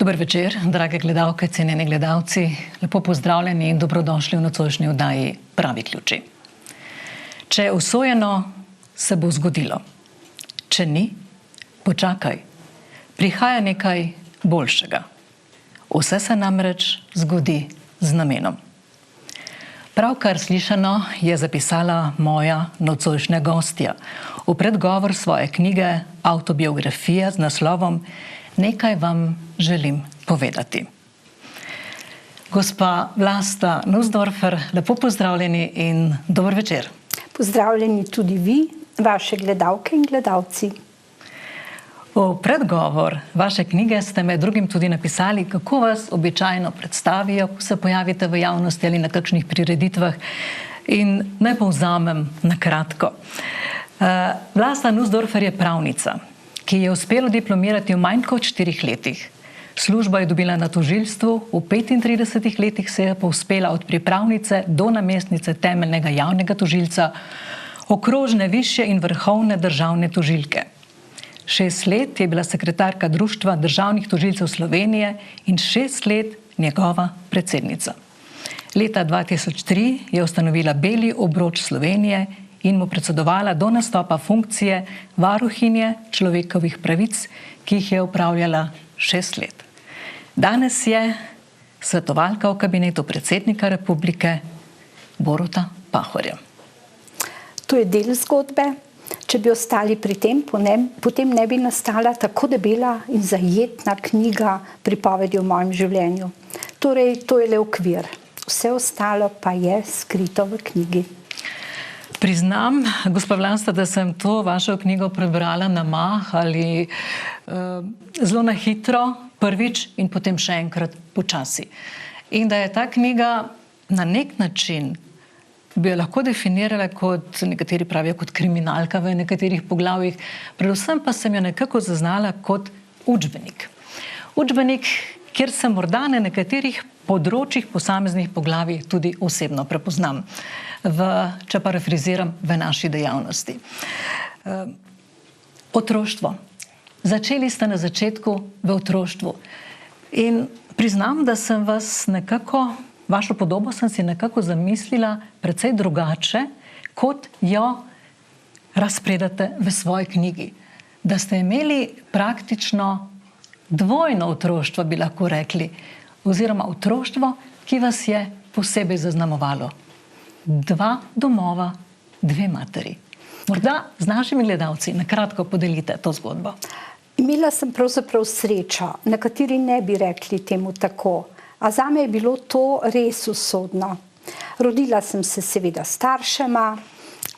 Dober večer, drage gledalke, cenjeni gledalci. Lepo pozdravljeni in dobrodošli v nocojšnji oddaji Pravi ključi. Če je usojeno, se bo zgodilo. Če ni, počakaj. Prihaja nekaj boljšega. Vse se namreč zgodi z namenom. Pravkar slišano je zapisala moja nocojšnja gostja v predgovor svoje knjige Avtobiografija z naslovom Nekaj vam želim povedati. Gospa Vlasta Nussdorfer, lepo pozdravljeni in dober večer. Pozdravljeni tudi vi, vaše gledalke in gledalci. V predgovor vaše knjige ste med drugim tudi napisali, kako vas običajno predstavijo, ko se pojavite v javnosti ali na kakšnih prireditvah. In naj povzamem na kratko. Vlasta Nussdorfer je pravnica, ki je uspelo diplomirati v manj kot 4 letih. Službo je dobila na tožilstvu, v 35 letih se je povzpela od pripravnice do namestnice temeljnega javnega tožilca, okrožne, višje in vrhovne državne tožilke. 6 let je bila sekretarka Društva državnih tožilcev Slovenije in 6 let njegova predsednica. Leta 2003 je ustanovila Beli obroč Slovenije in mu predsedovala do nastopa funkcije varuhinje človekovih pravic, ki jih je upravljala 6 let. Danes je svetovalka v kabinetu predsednika republike Boruta Pahorja. To je del zgodbe. Če bi ostali pri tem, potem ne bi nastala tako debela in zajetna knjiga pripovedi o mojem življenju. Torej, to je le okvir. Vse ostalo pa je skrito v knjigi. Priznam, gospa Vlasta, da sem to vašo knjigo prebrala na mah ali zelo na hitro, prvič in potem še enkrat počasi. In da je ta knjiga na nek način, bi jo lahko definirala kot, nekateri pravijo, kot kriminalka v nekaterih poglavjih, predvsem pa sem jo nekako zaznala kot učbenik. Učbenik, kjer se morda na nekaterih področjih posameznih poglavij tudi osebno prepoznam, če parafraziram, v naši dejavnosti. Otroštvo. Začeli ste na začetku v otroštvu. In priznam, da sem vas nekako, vašo podobo sem si nekako zamislila precej drugače, kot jo razpredate v svoji knjigi. Da ste imeli praktično dvojno otroštvo, bi lahko rekli, oziroma otroštvo, ki vas je posebej zaznamovalo. 2 domova, 2 materi. Morda z našimi gledalci na kratko podelite to zgodbo. Imela sem pravzaprav srečo, nekateri ne bi rekli temu tako, a zame je bilo to res usodno. Rodila sem se seveda staršema,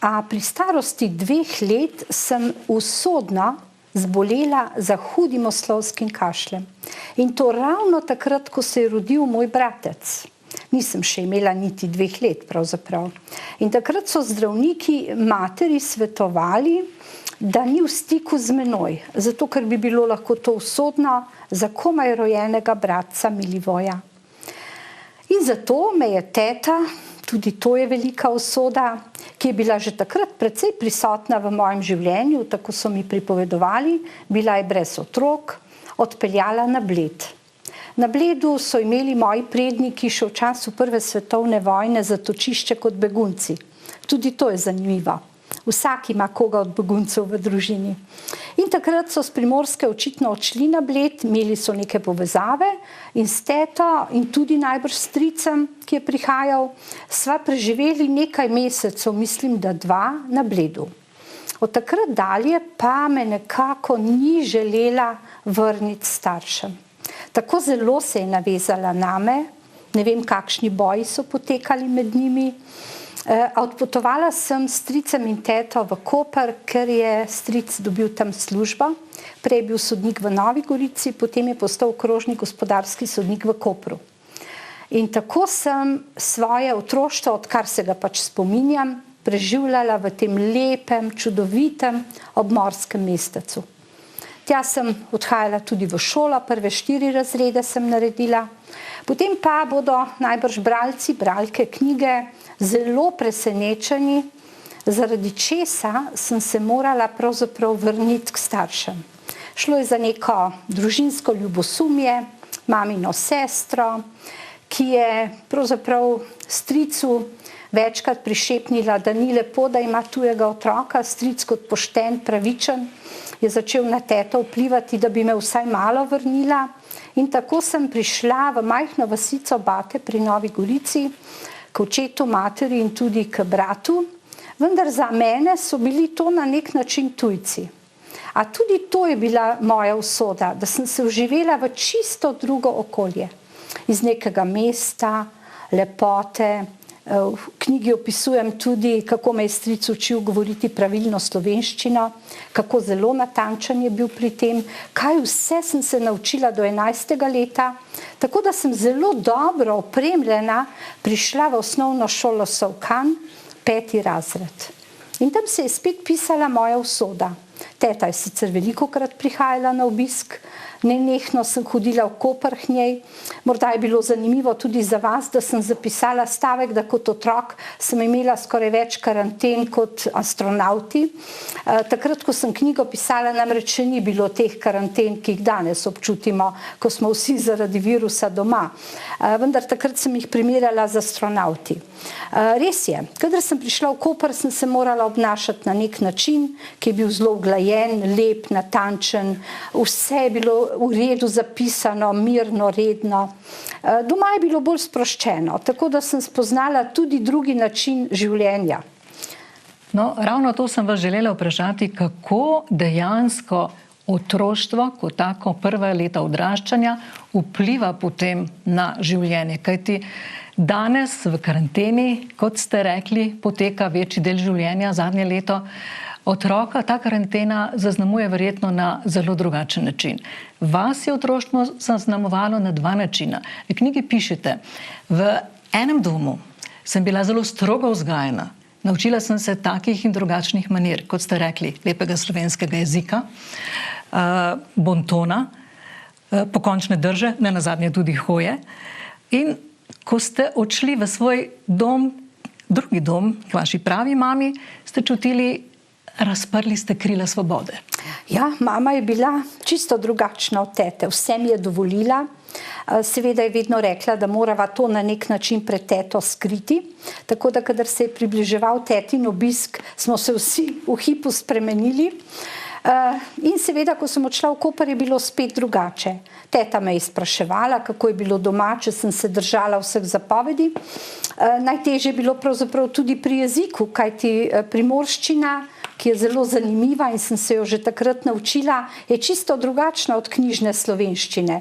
a pri starosti 2 let sem usodno zbolela za hudim oslovskim kašljem. In to ravno takrat, ko se je rodil moj bratec. Nisem še imela niti 2 let pravzaprav. In takrat so zdravniki materi svetovali, da ni v stiku z menoj, zato ker bi bilo lahko to usodno za komaj rojenega bratca Milivoja. In zato me je teta, tudi to je velika usoda, ki je bila že takrat precej prisotna v mojem življenju, tako so mi pripovedovali, bila je brez otrok, odpeljala na Bled. Na Bledu so imeli moji predniki še v času Prve svetovne vojne zatočišče kot begunci. Tudi to je zanimivo. Vsak ima koga od beguncev v družini. In takrat so s Primorske očitno odšli na Bled, imeli so neke povezave in s teto in tudi najbrž stricem, ki je prihajal, sva preživeli nekaj mesecev, mislim, da 2 na Bledu. Od takrat dalje pa me nekako ni želela vrniti staršem. Tako zelo se je navezala name, ne vem, kakšni boji so potekali med njimi. Odpotovala sem s stricem in teto v Koper, ker je stric dobil tam službo. Prej je bil sodnik v Novi Gorici, potem je postal okrožni gospodarski sodnik v Kopru. In tako sem svoje otroštvo, odkar se ga pač spominjam, preživljala v tem lepem, čudovitem obmorskem mestecu. Tja sem odhajala tudi v šolo, prve 4 razrede sem naredila. Potem pa bodo najbrž bralci, bralke knjige zelo presenečeni, zaradi česa sem se morala pravzaprav vrniti k staršem. Šlo je za neko družinsko ljubosumje, mamino sestro, ki je pravzaprav stricu večkrat prišepnila, da ni lepo, da ima tujega otroka. Stric kot pošten, pravičen je začel na teto vplivati, da bi me vsaj malo vrnila. In tako sem prišla v majhno vasico Bate pri Novi Gorici, k očetu, materi in tudi k bratu. Vendar za mene so bili to na nek način tujci. A tudi to je bila moja usoda, da sem se vživela v čisto drugo okolje. Iz nekega mesta, lepote. V knjigi opisujem tudi, kako me je stric učil govoriti pravilno slovenščino, kako zelo natančen je bil pri tem, kaj vse sem se naučila do 11. leta, tako da sem zelo dobro opremljena prišla v osnovno šolo Solkan, 5. razred. In tam se je spet pisala moja usoda. Teta je sicer velikokrat prihajala na obisk, nenehno sem hodila v Koper k njej. Morda je bilo zanimivo tudi za vas, da sem zapisala stavek, da kot otrok sem imela skoraj več karanten kot astronauti. Takrat, ko sem knjigo pisala, namreč še ni bilo teh karanten, ki jih danes občutimo, ko smo vsi zaradi virusa doma. Vendar takrat sem jih primerjala z astronauti. Res je, kadar sem prišla v Koper, sem se morala obnašati na nek način, ki je bil zelo uglajen, lep, natančen, vse je bilo v redu zapisano, mirno, redno. Doma je bilo bolj sproščeno, tako da sem spoznala tudi drugi način življenja. No, ravno to sem vas želela vprašati, kako dejansko otroštvo, kot tako prva leta odraščanja, vpliva potem na življenje. Kajti danes v karanteni, kot ste rekli, poteka večji del življenja, zadnje leto otroka ta karantena zaznamuje verjetno na zelo drugačen način. Vas je otroštvo zaznamovalo na 2 načina. V knjigi pišete, v enem domu sem bila zelo strogo vzgajena. Naučila sem se takih in drugačnih manir, kot ste rekli, lepega slovenskega jezika, bontona, pokončne drže, ne nazadnje tudi hoje. In ko ste odšli v svoj dom, drugi dom, k vaši pravi mami, ste čutili, razprli ste krila svobode. Ja, mama je bila čisto drugačna od tete. Vse mi je dovolila. Seveda je vedno rekla, da morava to na nek način pred teto skriti. Tako da, kadar se je približeval tetin obisk, smo se vsi v hipu spremenili. In seveda, ko sem odšla v Koper, je bilo spet drugače. Teta me je spraševala, kako je bilo doma, če sem se držala vseh zapovedi. Najtežje je bilo pravzaprav tudi pri jeziku, kajti primorščina, ki je zelo zanimiva in sem se jo že takrat naučila, je čisto drugačna od knjižne slovenščine.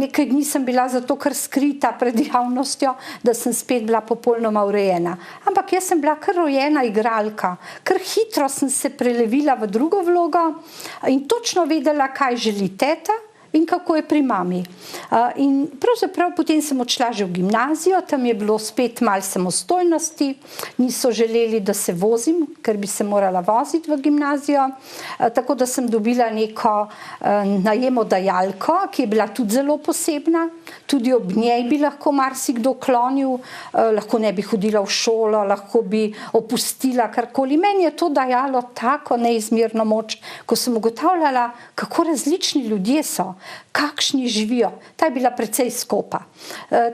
Nekaj dni sem bila zato kar skrita pred javnostjo, da sem spet bila popolnoma urejena. Ampak jaz sem bila kar rojena igralka, kar hitro sem se prelevila v drugo vlogo in točno vedela, kaj želi teta in kako je pri mami. In pravzaprav potem sem odšla že v gimnazijo, tam je bilo spet malo samostojnosti, niso želeli, da se vozim, ker bi se morala voziti v gimnazijo, tako da sem dobila neko najemodajalko, ki je bila tudi zelo posebna, tudi ob njej bi lahko marsikdo klonil, lahko ne bi hodila v šolo, lahko bi opustila karkoli. Meni je to dajalo tako neizmerno moč, ko sem ugotavljala, kako različni ljudje so, kakšni živijo. Ta je bila precej skopa.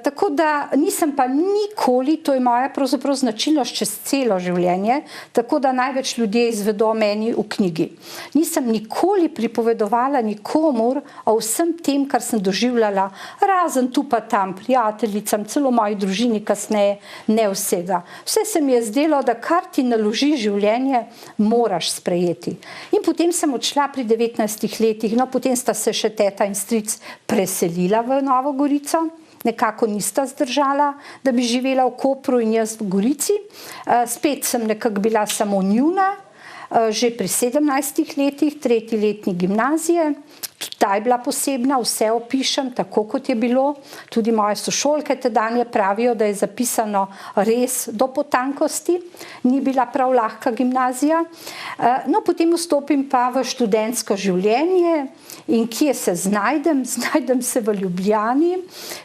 Tako da nisem pa nikoli, to je moja pravzaprav značilnost čez celo življenje, tako da največ ljudje izvedo meni v knjigi. Nisem nikoli pripovedovala nikomur o vsem tem, kar sem doživljala, razen tu pa tam, prijateljicam, celo moji družini kasneje, ne vsega. Vse se mi je zdelo, da kar ti naloži življenje, moraš sprejeti. In potem sem odšla pri 19 letih, no potem sta se še teta in stric preselila v Novo Gorico, nekako nista zdržala, da bi živela v Kopru in jaz v Gorici. Spet sem nekako bila samo njuna, že pri 17 letih, 3. letnik gimnazije. Ta je bila posebna, vse opišem tako, kot je bilo. Tudi moje sošolke tedanje pravijo, da je zapisano res do potankosti. Ni bila prav lahka gimnazija. No, potem vstopim pa v študentsko življenje in kje se znajdem? Znajdem se v Ljubljani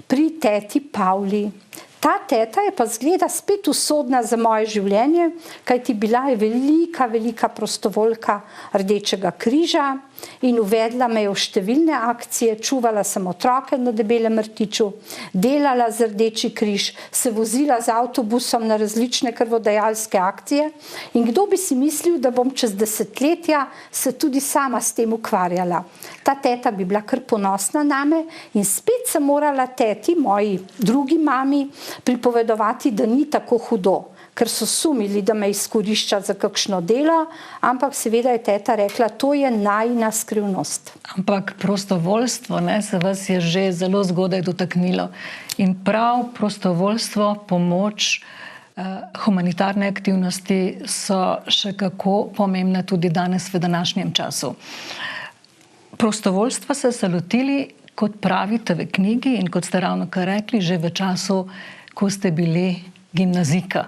pri teti Pavli. Ta teta je pa zgleda spet usodna za moje življenje, kajti bila je velika, velika prostovoljka Rdečega križa. in uvedla me je v številne akcije, čuvala sem otroke na Debelem rtiču, delala za Rdeči križ, se vozila z avtobusom na različne krvodajalske akcije in kdo bi si mislil, da bom čez desetletja se tudi sama s tem ukvarjala. Ta teta bi bila kar ponosna name in spet sem morala teti, moji drugi mami, pripovedovati, da ni tako hudo, ker so sumili, da me izkorišča za kakšno delo, ampak seveda je teta rekla, to je najina skrivnost. Ampak prostovoljstvo se vas je že zelo zgodaj dotaknilo. In prav prostovoljstvo, pomoč, humanitarne aktivnosti so še kako pomembne tudi danes v današnjem času. Prostovoljstva ste se lotili, kot pravite v knjigi in kot ste ravnokar rekli, že v času, ko ste bili gimnazijka.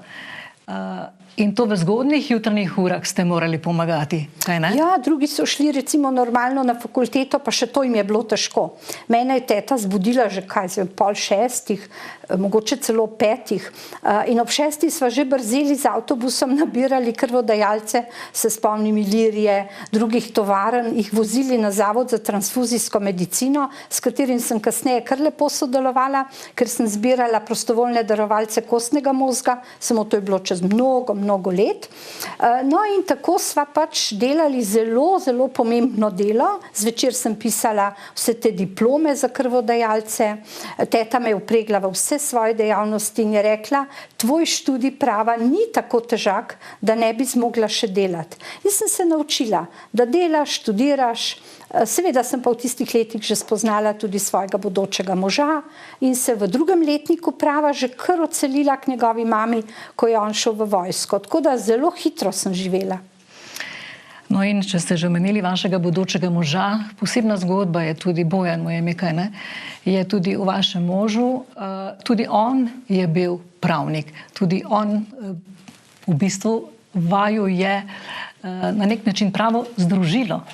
In to v zgodnjih jutranjih urah ste morali pomagati, kaj ne? Ja, drugi so šli recimo normalno na fakulteto, pa še to jim je bilo težko. Mene je teta zbudila že 5:30, mogoče celo 5. In ob 6 sva že brzeli z avtobusom, nabirali krvodajalce, se spomnim Ilirije, drugih tovaren, jih vozili na Zavod za transfuzijsko medicino, s katerim sem kasneje kar lepo sodelovala, ker sem zbirala prostovoljne darovalce kostnega mozga, samo to je bilo čez mnogo let. No in tako sva pač delali zelo, zelo pomembno delo. Zvečer sem pisala vse te diplome za krvodajalce. Teta me je vpregla v vse svoje dejavnosti in je rekla, tvoj študij prava ni tako težak, da ne bi zmogla še delati. In sem se naučila, da delaš, študiraš. Seveda sem pa v tistih letih že spoznala tudi svojega bodočega moža in se v 2. letniku prava že kar odselila k njegovi mami, ko je on šel v vojsko. Tako da zelo hitro sem živela. No in če ste že omenili vašega bodočega moža, posebna zgodba je tudi Bojan, moje ime, kaj ne? Je tudi o vašem možu. Tudi on je bil pravnik. Tudi on v bistvu vaju je na nek način pravo združilo.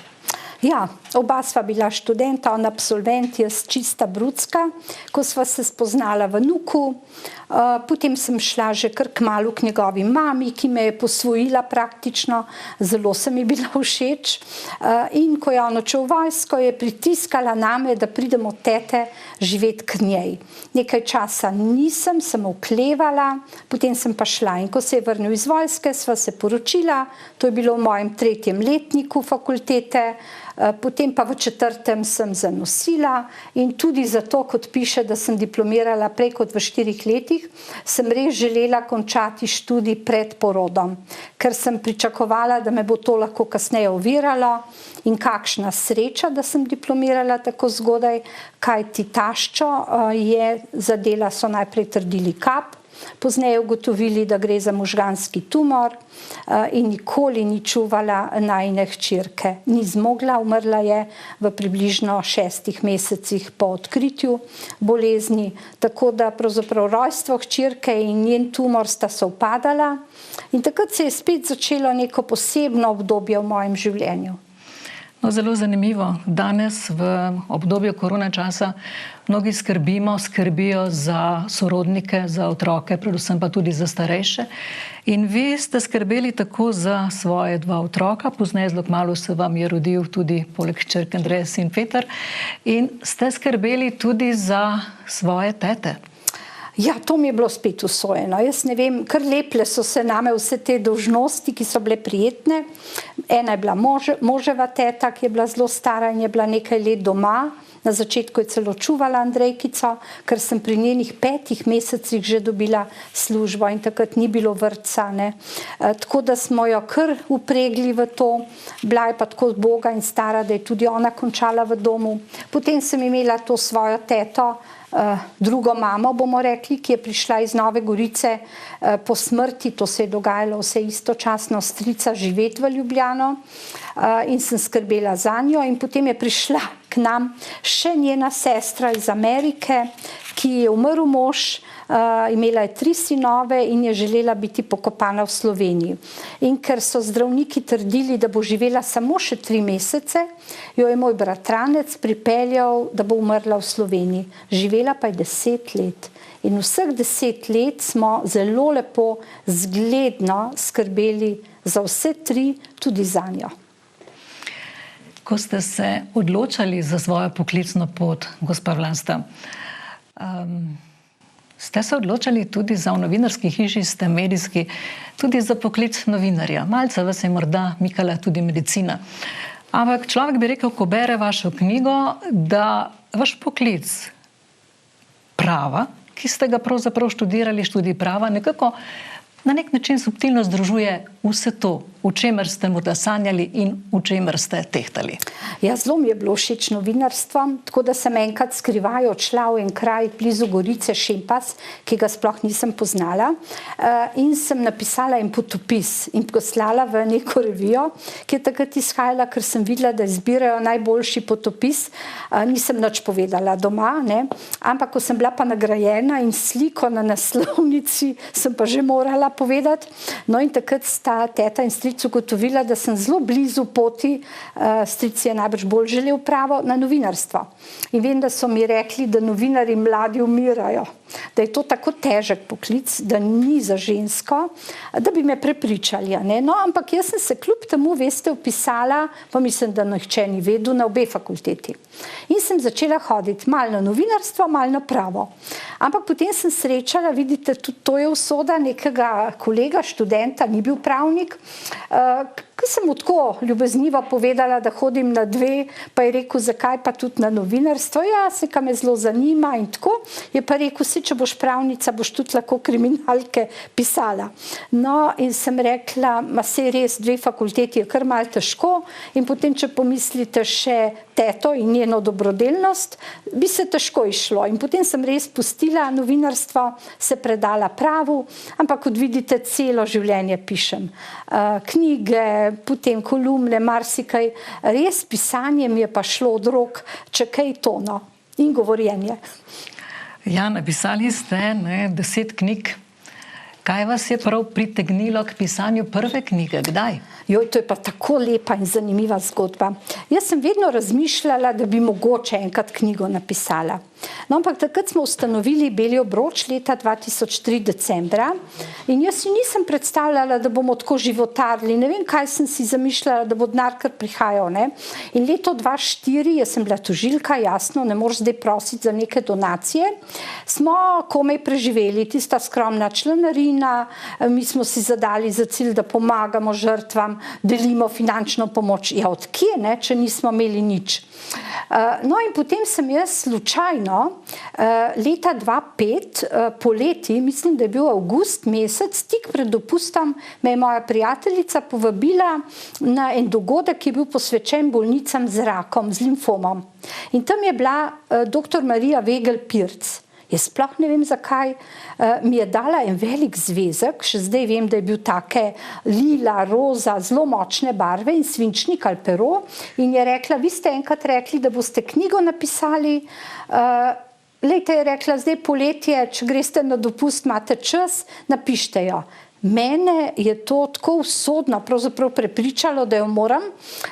Ja, oba sva bila študenta, on absolvent, jaz čista brucka, ko sva se spoznala v Nuku. Potem sem šla že kar kmalu k njegovi mami, ki me je posvojila praktično, zelo se mi bila všeč. In ko je on odšel v vojsko, je pritiskala name, da pridem od tete živeti k njej. Nekaj časa nisem, sem oklevala, potem sem pa šla. In ko se je vrnil iz vojske, sva se poročila, to je bilo v mojem 3. letniku fakultete, potem pa v 4. sem zanosila in tudi zato, kot piše, da sem diplomirala prej kot v 4 letih, sem res želela končati študij pred porodom, ker sem pričakovala, da me bo to lahko kasneje oviralo in kakšna sreča, da sem diplomirala tako zgodaj, kajti taščo je zadela, so najprej trdili kap, pozneje ugotovili, da gre za možganski tumor in nikoli ni čuvala najine hčerke. Ni zmogla, umrla je v približno 6 mesecih po odkritju bolezni, tako da pravzaprav rojstvo hčerke in njen tumor sta sovpadala in takrat se je spet začelo neko posebno obdobje v mojem življenju. No, zelo zanimivo. Danes v obdobju korona časa mnogi skrbijo za sorodnike, za otroke, predvsem pa tudi za starejše. In vi ste skrbeli tako za svoje 2 otroka, pozneje zelo kmalu se vam je rodil tudi poleg hčerke Andreje sin Peter in ste skrbeli tudi za svoje tete. Ja, to mi je bilo spet usojeno. Jaz ne vem, kar leple so se name vse te dolžnosti, ki so bile prijetne. Ena je bila moževa teta, ki je bila zelo stara in je bila nekaj let doma. Na začetku je celo čuvala Andrejkico, ker sem pri njenih 5 mesecih že dobila službo in takrat ni bilo vrtca. Tako da smo jo kar upregli v to. Bila je pa tako boga in stara, da je tudi ona končala v domu. Potem sem imela to svojo teto, drugo mamo, bomo rekli, ki je prišla iz Nove Gorice po smrti, to se je dogajalo vse istočasno, strica živeti v Ljubljano in sem skrbela za njo in potem je prišla k nam še njena sestra iz Amerike, ki je umrl mož, imela je 3 sinove in je želela biti pokopana v Sloveniji. In ker so zdravniki trdili, da bo živela samo še 3 mesece, jo je moj bratranec pripeljal, da bo umrla v Sloveniji. Živela pa je 10 let. In vseh 10 let smo zelo lepo, zgledno skrbeli za vse 3, tudi za njo. Ko ste se odločali za svojo poklicno pot, gospa Vlasta, ste se odločali tudi za v novinarski hiši, ste medijski, tudi za poklic novinarja. Malce vas je morda mikala tudi medicina. Ampak človek bi rekel, ko bere vašo knjigo, da vaš poklic prava, ki ste ga pravzaprav študirali, študij prava, nekako na nek način subtilno združuje vse to, v čemer ste morda sanjali in v čemer ste tehtali. Ja, zelo mi je bilo všeč novinarstvo, tako da sem enkrat skrivaj odšla v en kraj blizu Gorice, Šempas, ki ga sploh nisem poznala, in sem napisala en potopis in poslala v neko revijo, ki je takrat izhajala, ker sem videla, da izbirajo najboljši potopis. Nisem nič povedala doma, ne? Ampak ko sem bila pa nagrajena in sliko na naslovnici sem pa že morala povedati. No in takrat sta teta in stric ugotovila, da sem zelo blizu poti, stric je najbrž bolj želel pravo, na novinarstvo. In vem, da so mi rekli, da novinarji mladi umirajo, da je to tako težek poklic, da ni za žensko, da bi me prepričali. Ne? No, ampak jaz sem se kljub temu, veste, vpisala, pa mislim, da nihče ni vedel, na obe fakulteti. In sem začela hoditi malo na novinarstvo, malo na pravo. Ampak potem sem srečala, vidite, tudi to je usoda nekega kolega, študenta, ni bil pravnik, ko sem mu tako ljubeznivo povedala, da hodim na dve, pa je rekel, zakaj pa tudi na novinarstvo. Ja, se ka me zelo zanima in tako. Je pa rekel, si, če boš pravnica, boš tudi lahko kriminalke pisala. No, in sem rekla, ma se res, dve fakulteti je kar malo težko in potem, če pomislite še teto in njeno dobrodelnost, bi se težko išlo. In potem sem res pustila novinarstvo, se predala pravu, ampak kot vidite, celo življenje pišem. Knjige, potem kolumne, marsikaj. Res pisanje mi je pa šlo od rok, če kaj tono. In govorjenje. Ja, napisali ste 10 knjig. Kaj vas je prav pritegnilo k pisanju prve knjige? Kdaj? Joj, to je pa tako lepa in zanimiva zgodba. Jaz sem vedno razmišljala, da bi mogoče enkrat knjigo napisala. No, ampak takrat smo ustanovili Beli obroč leta 2003 decembra in jaz si nisem predstavljala, da bomo tako životarili. Ne vem, kaj sem si zamišljala, da bo denar kar prihajal. Ne? In leto 2004, jaz sem bila tožilka, jasno, ne moreš zdaj prositi za neke donacije, smo komaj preživeli, tista skromna članarina, mi smo si zadali za cilj, da pomagamo žrtvam, delimo finančno pomoč. Ja, od kje, ne, če nismo imeli nič? No in potem sem jaz slučajno leta 2005 poleti, mislim, da je bil avgust mesec, tik pred dopustom, me je moja prijateljica povabila na en dogodek, ki je bil posvečen bolnicam z rakom, z limfomom. In tam je bila dr. Marija Vegel-Pirc. Jaz sploh ne vem, zakaj, mi je dala en velik zvezek, še zdaj vem, da je bil take lila, roza, zelo močne barve in svinčnik ali pero, in je rekla, vi ste enkrat rekli, da boste knjigo napisali, lejte, je rekla, zdaj poletje, če greste na dopust, imate čas, napište jo. Mene je to tako usodno pravzaprav prepričalo, da jo moram,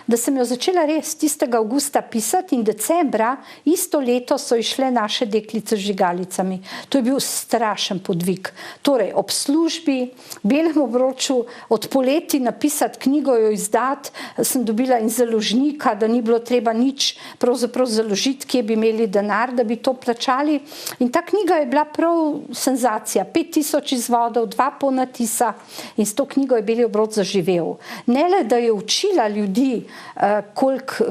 da sem jo začela res tistega avgusta pisati in decembra isto leto so išle naše deklice z žigalicami. To je bil strašen podvig. Torej, ob službi, Belem obroču, od poleti napisati knjigo, jo izdati, sem dobila in založnika, da ni bilo treba nič pravzaprav založiti, kje bi imeli denar, da bi to plačali. In ta knjiga je bila prav senzacija. 5000 izvodov, 2 ponatisa, in s to knjigo je Beli obroč zaživel. Ne le, da je učila ljudi,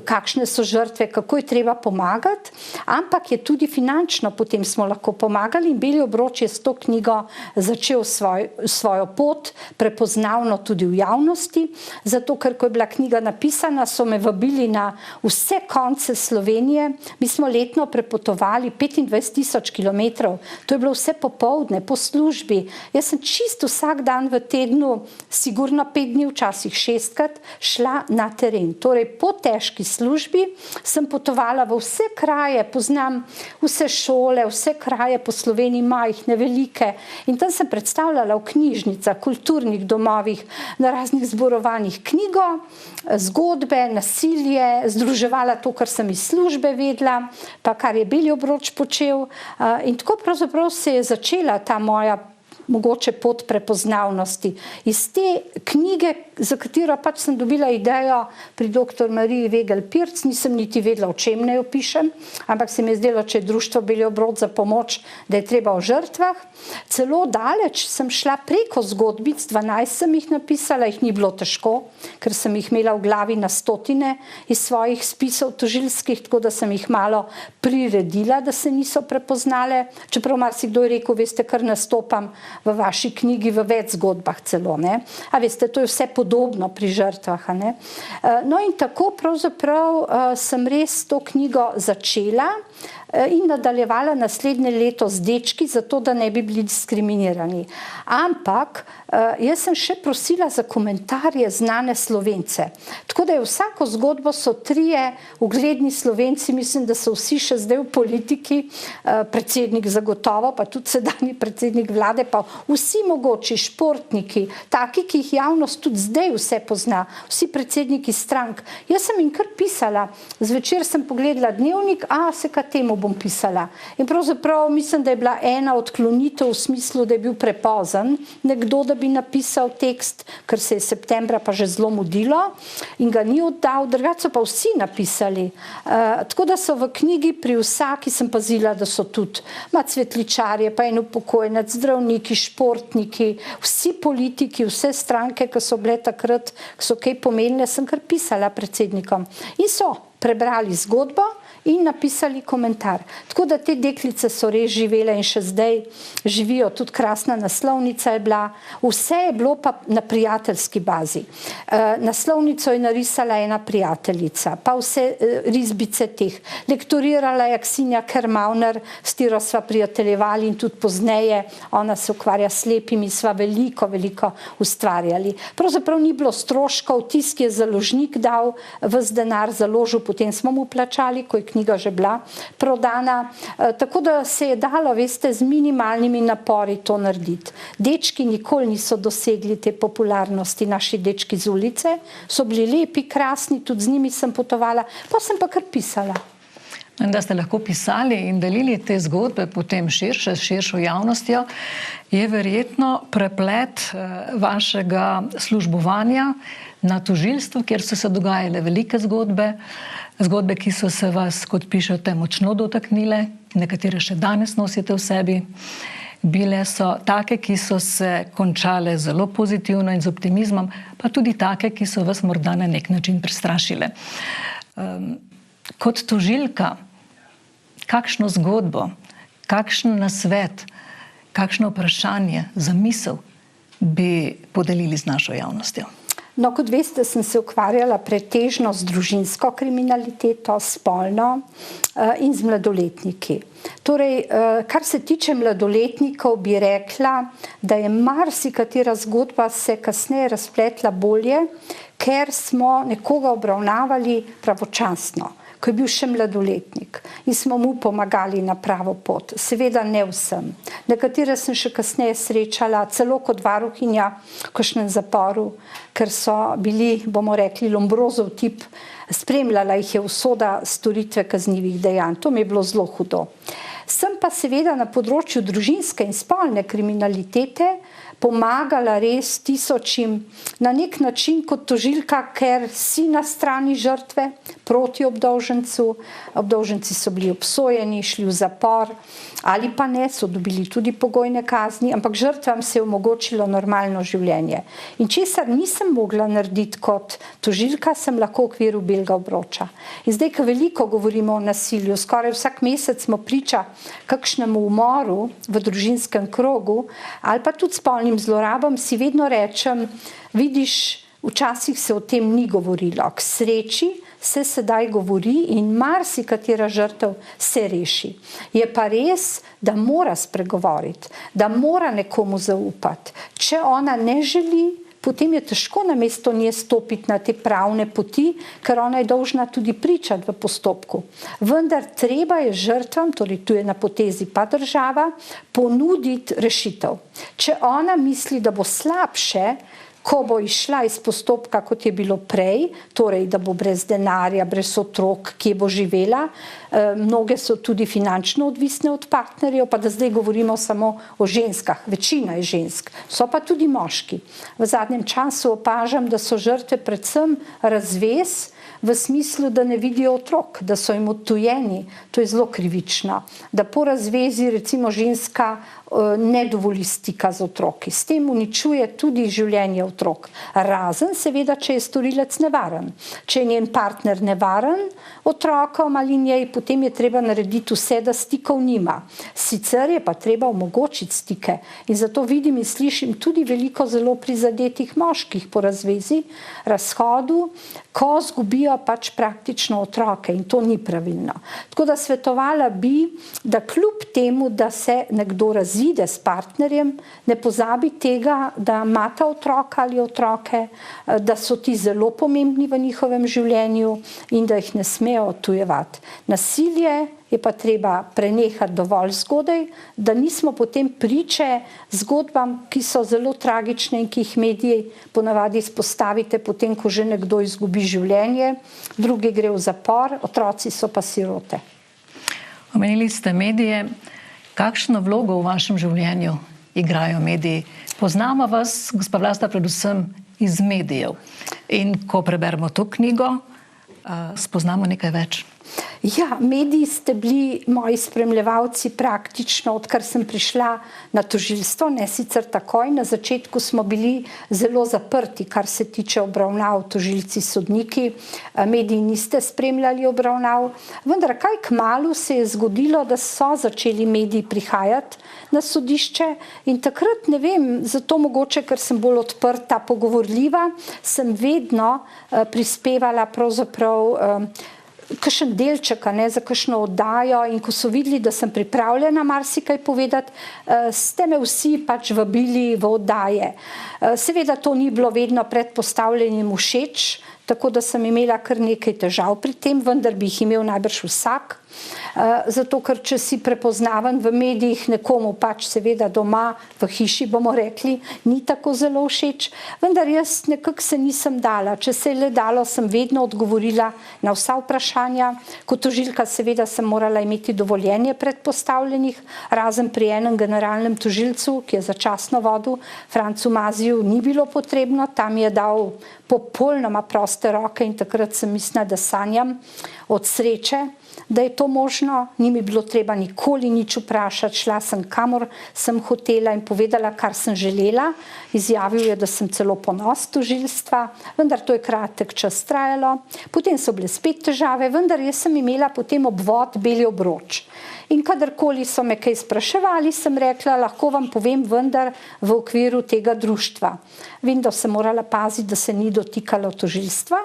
kakšne so žrtve, kako je treba pomagati, ampak je tudi finančno potem smo lahko pomagali in Beli obroč je s to knjigo začel svojo pot, prepoznavno tudi v javnosti, zato ker ko je bila knjiga napisana, so me vabili na vse konce Slovenije. Mi smo letno prepotovali 25 000 kilometrov. To je bilo vse popoldne, po službi. Jaz sem čisto vsak dan v tednu, sigurno 5 dni, včasih 6-krat, šla na teren. Torej, po težki službi sem potovala v vse kraje, poznam vse šole, vse kraje po Sloveniji, majhne, velike. In tam sem predstavljala v knjižnicah, kulturnih domovih, na raznih zborovanjih knjigo, zgodbe, nasilje, združevala to, kar sem iz službe vedela, pa kar je Beli obroč počel. In tako pravzaprav se je začela ta moja mogoče pot prepoznavnosti. Iz te knjige, za katero pač sem dobila idejo pri dr. Mariji Vegel-Pirc, nisem niti vedela, o čem naj opišem, ampak se mi je zdelo, če je društvo Beli obrod za pomoč, da je treba o žrtvah. Celo daleč sem šla preko zgodbic, 12 sem jih napisala, jih ni bilo težko, ker sem jih imela v glavi na stotine iz svojih spisov tožilskih, tako da sem jih malo priredila, da se niso prepoznale, čeprav marsikdo je rekel, veste, kar nastopam v vaši knjigi v več zgodbah celo, ne? A veste, to je vse podobno pri žrtvah, ne? No in tako pravzaprav sem res to knjigo začela in nadaljevala naslednje leto z dečki, zato da ne bi bili diskriminirani. Ampak jaz sem še prosila za komentarje znane Slovence. Tako da je vsako zgodbo so trije ugledni Slovenci, mislim, da so vsi še zdaj v politiki, predsednik zagotovo, pa tudi sedanji predsednik vlade, pa vsi mogoči športniki, taki, ki jih javnost tudi zdaj vse pozna, vsi predsedniki strank. Jaz sem jim kar pisala, zvečer sem pogledala dnevnik, se ka temu bom pisala. In pravzaprav mislim, da je bila ena odklonitev v smislu, da je bil prepozen nekdo, da bi napisal tekst, ker se je septembra pa že zelo mudilo in ga ni oddal, drugače so pa vsi napisali. Tako da so v knjigi pri vsaki sem pazila, da so tudi cvetličarje, pa en upokojenec, zdravniki, športniki, vsi politiki, vse stranke, ki so bile takrat, ki so kaj pomenile, sem kar pisala predsednikom. In so prebrali zgodbo in napisali komentar. Tako da te deklice so res živele in še zdaj živijo, tudi krasna naslovnica je bila, vse je bilo pa na prijateljski bazi. Naslovnico je narisala ena prijateljica, pa vse risbice teh. Lektorirala je Aksinja Kermauner, s katero sva prijateljevali in tudi pozneje, ona se ukvarja s slepimi, sva veliko ustvarjali. Pravzaprav ni bilo stroškov, tisk je založnik dal ves denar, založil, potem smo mu plačali, ko je knjiga že bila prodana, tako da se je dalo, veste, z minimalnimi napori to narediti. Dečki nikoli niso dosegli te popularnosti, naši dečki z ulice, so bili lepi, krasni, tudi z njimi sem potovala, pa sem pa kar pisala. Da ste lahko pisali in delili te zgodbe potem širše, s širšo javnostjo, je verjetno preplet vašega službovanja na tožilstvu, kjer so se dogajale velike zgodbe, ki so se vas, kot pišete, močno dotaknile, nekatere še danes nosite v sebi. Bile so take, ki so se končale zelo pozitivno in z optimizmom, pa tudi take, ki so vas morda na nek način prestrašile. Kot tožilka, kakšno zgodbo, kakšen nasvet, kakšno vprašanje, zamisel bi podelili z našo javnostjo? No, kot veste, sem se ukvarjala pretežno z družinsko kriminaliteto, spolno in z mladoletniki. Torej, kar se tiče mladoletnikov, bi rekla, da je marsikatera zgodba se kasneje razpletla bolje, ker smo nekoga obravnavali pravočasno, ko je bil še mladoletnik in smo mu pomagali na pravo pot. Seveda ne vsem. Nekatere sem še kasneje srečala, celo kot varuhinja v kakšnem zaporu, ker so bili, bomo rekli, Lombrozov tip, spremljala jih je usoda storitve kaznivih dejanj. To mi je bilo zelo hudo. Sem pa seveda na področju družinske in spolne kriminalitete pomagala res tisočim na nek način kot tožilka, ker si na strani žrtve proti obdolžencu. Obdolženci so bili obsojeni, šli v zapor ali pa ne, so dobili tudi pogojne kazni, ampak žrtvam se je omogočilo normalno življenje. In česar nisem mogla narediti kot tožilka, sem lahko v okviru Belega obroča. In zdaj, ko veliko govorimo o nasilju, skoraj vsak mesec smo priča kakšnemu umoru v družinskem krogu ali pa tudi spolnim zlorabam, si vedno rečem, vidiš, včasih se o tem ni govorilo. K sreči se sedaj govori in marsikatera žrtev se reši. Je pa res, da mora spregovoriti, da mora nekomu zaupati. Če ona ne želi, potem je težko namesto nje stopiti na te pravne poti, ker ona je dolžna tudi pričati v postopku. Vendar treba je žrtvam, torej tu je na potezi pa država, ponuditi rešitev. Če ona misli, da bo slabše, ko bo išla iz postopka, kot je bilo prej, torej, da bo brez denarja, brez otrok, kje bo živela. Mnoge so tudi finančno odvisne od partnerjev, pa da zdaj govorimo samo o ženskah. Večina je žensk, so pa tudi moški. V zadnjem času opažam, da so žrtve predvsem razvez, v smislu, da ne vidijo otrok, da so jim odtujeni. To je zelo krivično. Da po razvezi recimo ženska ne dovoli stika z otroki. S tem uničuje tudi življenje otrok. Razen seveda, če je storilec nevaren. Če je njen partner nevaren otrokom ali njej, potem je treba narediti vse, da stikov nima. Sicer je pa treba omogočiti stike. In zato vidim in slišim tudi veliko zelo prizadetih moških po razvezi, razhodu, ko zgubijo pač praktično otroke in to ni pravilno. Tako da svetovala bi, da kljub temu, da se nekdo razide s partnerjem, ne pozabi tega, da imata otroka ali otroke, da so ti zelo pomembni v njihovem življenju in da jih ne smejo odtujevati. Nasilje je pa treba prenehati dovolj zgodaj, da nismo potem priče zgodbam, ki so zelo tragične in ki jih mediji ponavadi izpostavite potem, ko že nekdo izgubi življenje, drugi gre v zapor, otroci so pa sirote. Omenili ste medije. Kakšno vlogo v vašem življenju igrajo mediji? Poznamo vas, gospa Vlasta, predvsem iz medijev. In ko preberemo to knjigo, spoznamo nekaj več. Ja, mediji ste bili moji spremljevalci praktično, odkar sem prišla na tožilstvo, ne sicer takoj. Na začetku smo bili zelo zaprti, kar se tiče obravnav, tožilci, sodniki. Mediji niste spremljali obravnav. Vendar kaj kmalu se je zgodilo, da so začeli mediji prihajati na sodišče in takrat, ne vem, zato mogoče, ker sem bolj odprta, pogovorljiva, sem vedno prispevala pravzaprav kakšen delček za kakšno oddajo in ko so videli, da sem pripravljena marsikaj povedati, ste me vsi pač vabili v oddaje. Seveda to ni bilo vedno predpostavljenim všeč, tako da sem imela kar nekaj težav pri tem, vendar bi jih imel najbrž vsak. Zato, ker če si prepoznaven v medijih, nekomu pač seveda doma v hiši, bomo rekli, ni tako zelo všeč, vendar jaz nekako se nisem dala. Če se je le dalo, sem vedno odgovorila na vsa vprašanja. Kot tožilka seveda sem morala imeti dovoljenje predpostavljenih, razen pri enem generalnem tožilcu, ki je začasno vodil, Francu Maziju, ni bilo potrebno, tam je dal popolnoma proste roke in takrat sem mislila, da sanjam od sreče, da je to možno. Ni mi bilo treba nikoli nič vprašati, šla sem kamor sem hotela in povedala, kar sem želela. Izjavil je, da sem celo ponos tožilstva, vendar to je kratek čas trajalo. Potem so bile spet težave, vendar jaz sem imela potem obvod beli obroč. In kadarkoli so me kaj spraševali, sem rekla, lahko vam povem, vendar v okviru tega društva. Vem, da sem morala paziti, da se ni dotikalo tožilstva.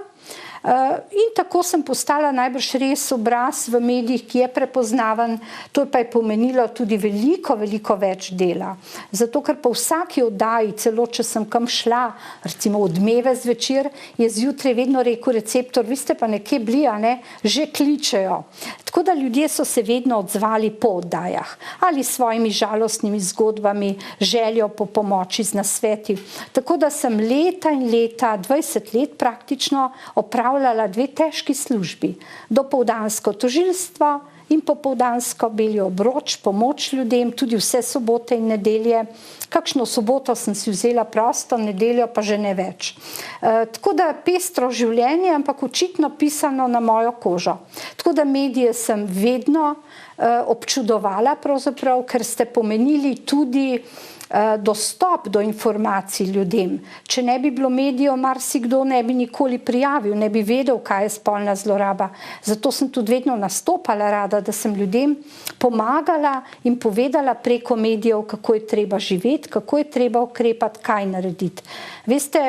In tako sem postala najbrž res obraz v medijih, ki je prepoznaven. To pa je pomenilo tudi veliko več dela. Zato, ker po vsaki oddaji, celo če sem kam šla, recimo Odmeve zvečer, je zjutraj vedno rekel receptor, vi ste pa nekje bili, a ne, že kličejo. Tako da ljudje so se vedno odzvali po oddajah. Ali s svojimi žalostnimi zgodbami, željo po pomoči z nasveti. Tako da sem leta in leta, 20 let praktično, opravljala dve težki službi. Dopoldansko tožilstvo in popoldansko beli obroč, pomoč ljudem, tudi vse sobote in nedelje. Kakšno soboto sem si vzela prosto, nedeljo pa že ne več. Tako da pestro življenje, ampak očitno pisano na mojo kožo. Tako da medije sem vedno občudovala pravzaprav, ker ste pomenili tudi dostop do informacij ljudem. Če ne bi bilo medijev, marsikdo ne bi nikoli prijavil, ne bi vedel, kaj je spolna zloraba. Zato sem tudi vedno nastopala rada, da sem ljudem pomagala in povedala preko medijev, kako je treba živeti, kako je treba ukrepati, kaj narediti. Veste,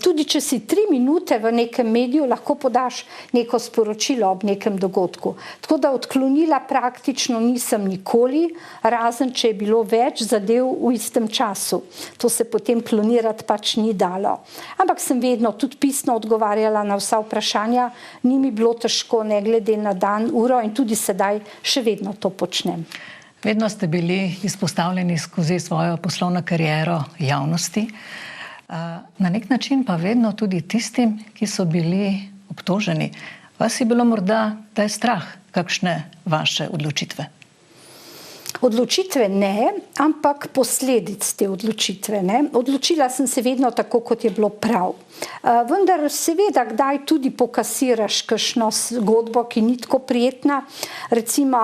tudi če si 3 minute v nekem mediju, lahko podaš neko sporočilo ob nekem dogodku. Tako da odklonila praktično nisem nikoli, razen če je bilo več zadev v istem času. To se potem klonirati pač ni dalo. Ampak sem vedno tudi pisno odgovarjala na vsa vprašanja, ni mi bilo težko, ne glede na dan, uro in tudi sedaj še vedno to počnem. Vedno ste bili izpostavljeni skozi svojo poslovno kariero javnosti. Na nek način pa vedno tudi tistim, ki so bili obtoženi. Vas je bilo morda, da je strah kakšne vaše odločitve? Odločitve ne, ampak posledic te odločitve. Ne. Odločila sem se vedno tako, kot je bilo prav. Vendar seveda kdaj tudi pokasiraš kakšno zgodbo, ki ni tako prijetna. Recimo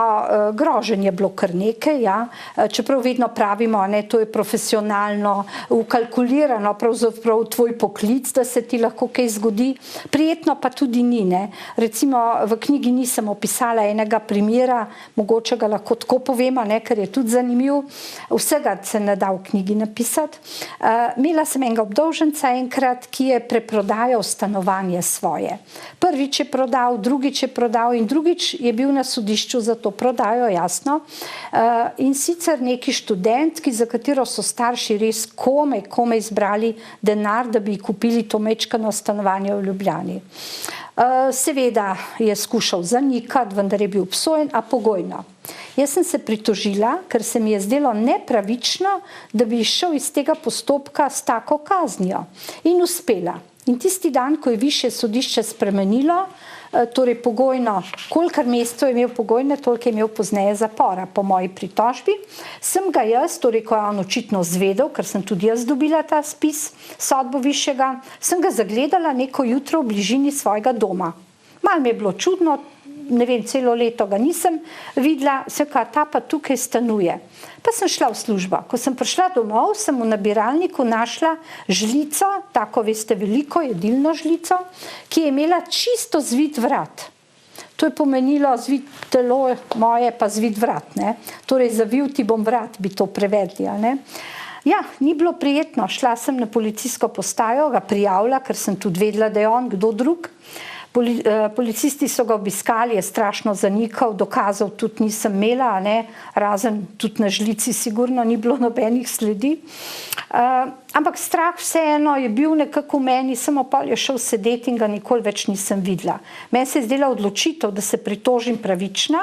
groženje je bilo kar nekaj, ja. Čeprav vedno pravimo, ne, to je profesionalno, ukalkulirano, pravzaprav tvoj poklic, da se ti lahko kaj zgodi. Prijetno pa tudi ni. Ne. Recimo v knjigi nisem opisala enega primera, mogoče ga lahko tako povemo, ne, ker je tudi zanimiv. Vsega se ne da v knjigi napisati. Imela sem enega obdolženca enkrat, ki je preprodajal stanovanje svoje. Prvič je prodal, drugič je prodal in drugič je bil na sodišču za to prodajo, jasno. In sicer neki študentki, za katero so starši res komaj zbrali denar, da bi kupili to majčkeno stanovanje v Ljubljani. Seveda je skušal zanikati, vendar je bil obsojen, a pogojno. Jaz sem se pritožila, ker se mi je zdelo nepravično, da bi išel iz tega postopka s tako kaznijo. In uspela. In tisti dan, ko je višje sodišče spremenilo, torej pogojno, kolikor mesecev je imel pogojne, toliko je imel pozneje zapora po moji pritožbi, sem ga jaz, torej ko je on očitno zvedel, ker sem tudi jaz dobila ta spis, sodbo višjega, sem ga zagledala neko jutro v bližini svojega doma. Malo mi je bilo čudno, ne vem, celo leto ga nisem videla, ta pa tukaj stanuje. Pa sem šla v službo. Ko sem prišla domov, sem v nabiralniku našla žlico, tako veste, veliko jedilno žlico, ki je imela čisto zvit vrat. To je pomenilo zvit telo moje, pa zvit vrat, ne. Torej, zavil ti bom vrat, bi to prevedli, ne. Ja, ni bilo prijetno. Šla sem na policijsko postajo, ga prijavila, ker sem tudi vedela, da je on, kdo drug. Policisti so ga obiskali, je strašno zanikal, dokazov tudi nisem imela, ne, razen tudi na žlici sigurno ni bilo nobenih sledi. Ampak strah vseeno je bil nekako v meni, samo pol je šel sedeti in ga nikoli več nisem videla. Meni se je zdela odločitev, da se pritožim, pravična.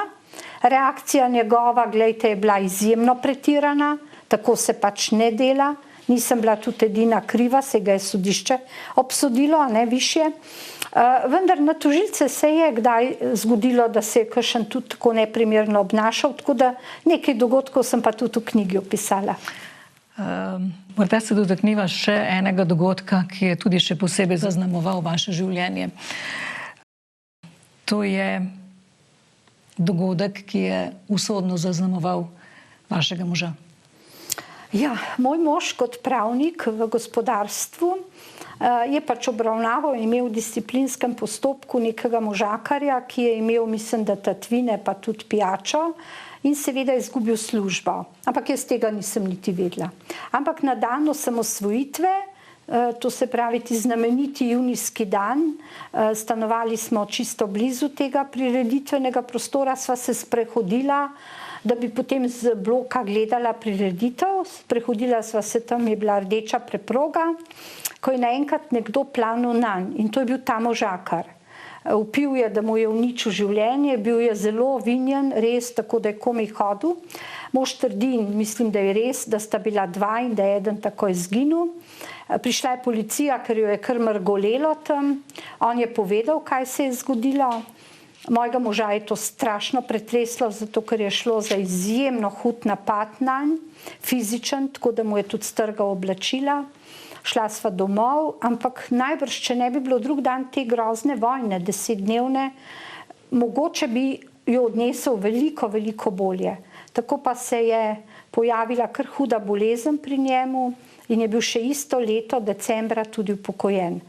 Reakcija njegova, glejte, je bila izjemno pretirana, tako se pač ne dela. Nisem bila tudi edina kriva, se ga je sodišče obsodilo, a ne višje. Vendar na tožilce se je kdaj zgodilo, da se je kakšen tudi tako neprimerno obnašal, tako da nekaj dogodkov sem pa tudi v knjigi opisala. Morda se dotakniva še enega dogodka, ki je tudi še posebej zaznamoval vaše življenje. To je dogodek, ki je usodno zaznamoval vašega moža. Ja, moj mož kot pravnik v gospodarstvu je pač obravnaval in imel v disciplinskem postopku nekega možakarja, ki je imel, mislim, da tatvine, pa tudi pijačo in seveda izgubil službo. Ampak jaz tega nisem niti vedela. Ampak na dan osamosvojitve, to se pravi ti znameniti junijski dan, stanovali smo čisto blizu tega prireditvenega prostora, sva se sprehodila, da bi potem z bloka gledala prireditev. Sprehodila sva se, tam je bila rdeča preproga, ko je naenkrat nekdo planil nanj in to je bil ta možakar. Vpil je, da mu je uničil življenje, bil je zelo vinjen, res, tako da je komaj hodil. Mož trdi, mislim, da je res, da sta bila dva in da je eden takoj izginil. Prišla je policija, ker jo je kar mrgolelo tam. On je povedal, kaj se je zgodilo. Mojega moža je to strašno pretreslo, zato ker je šlo za izjemno hud napad nanj, fizičen, tako da mu je tudi strgal oblačila. Šla sva domov, ampak najbrž, če ne bi bilo drug dan te grozne vojne, 10-dnevne, mogoče bi jo odnesel veliko bolje. Tako pa se je pojavila kar huda bolezen pri njemu in je bil še isto leto, decembra, tudi upokojen.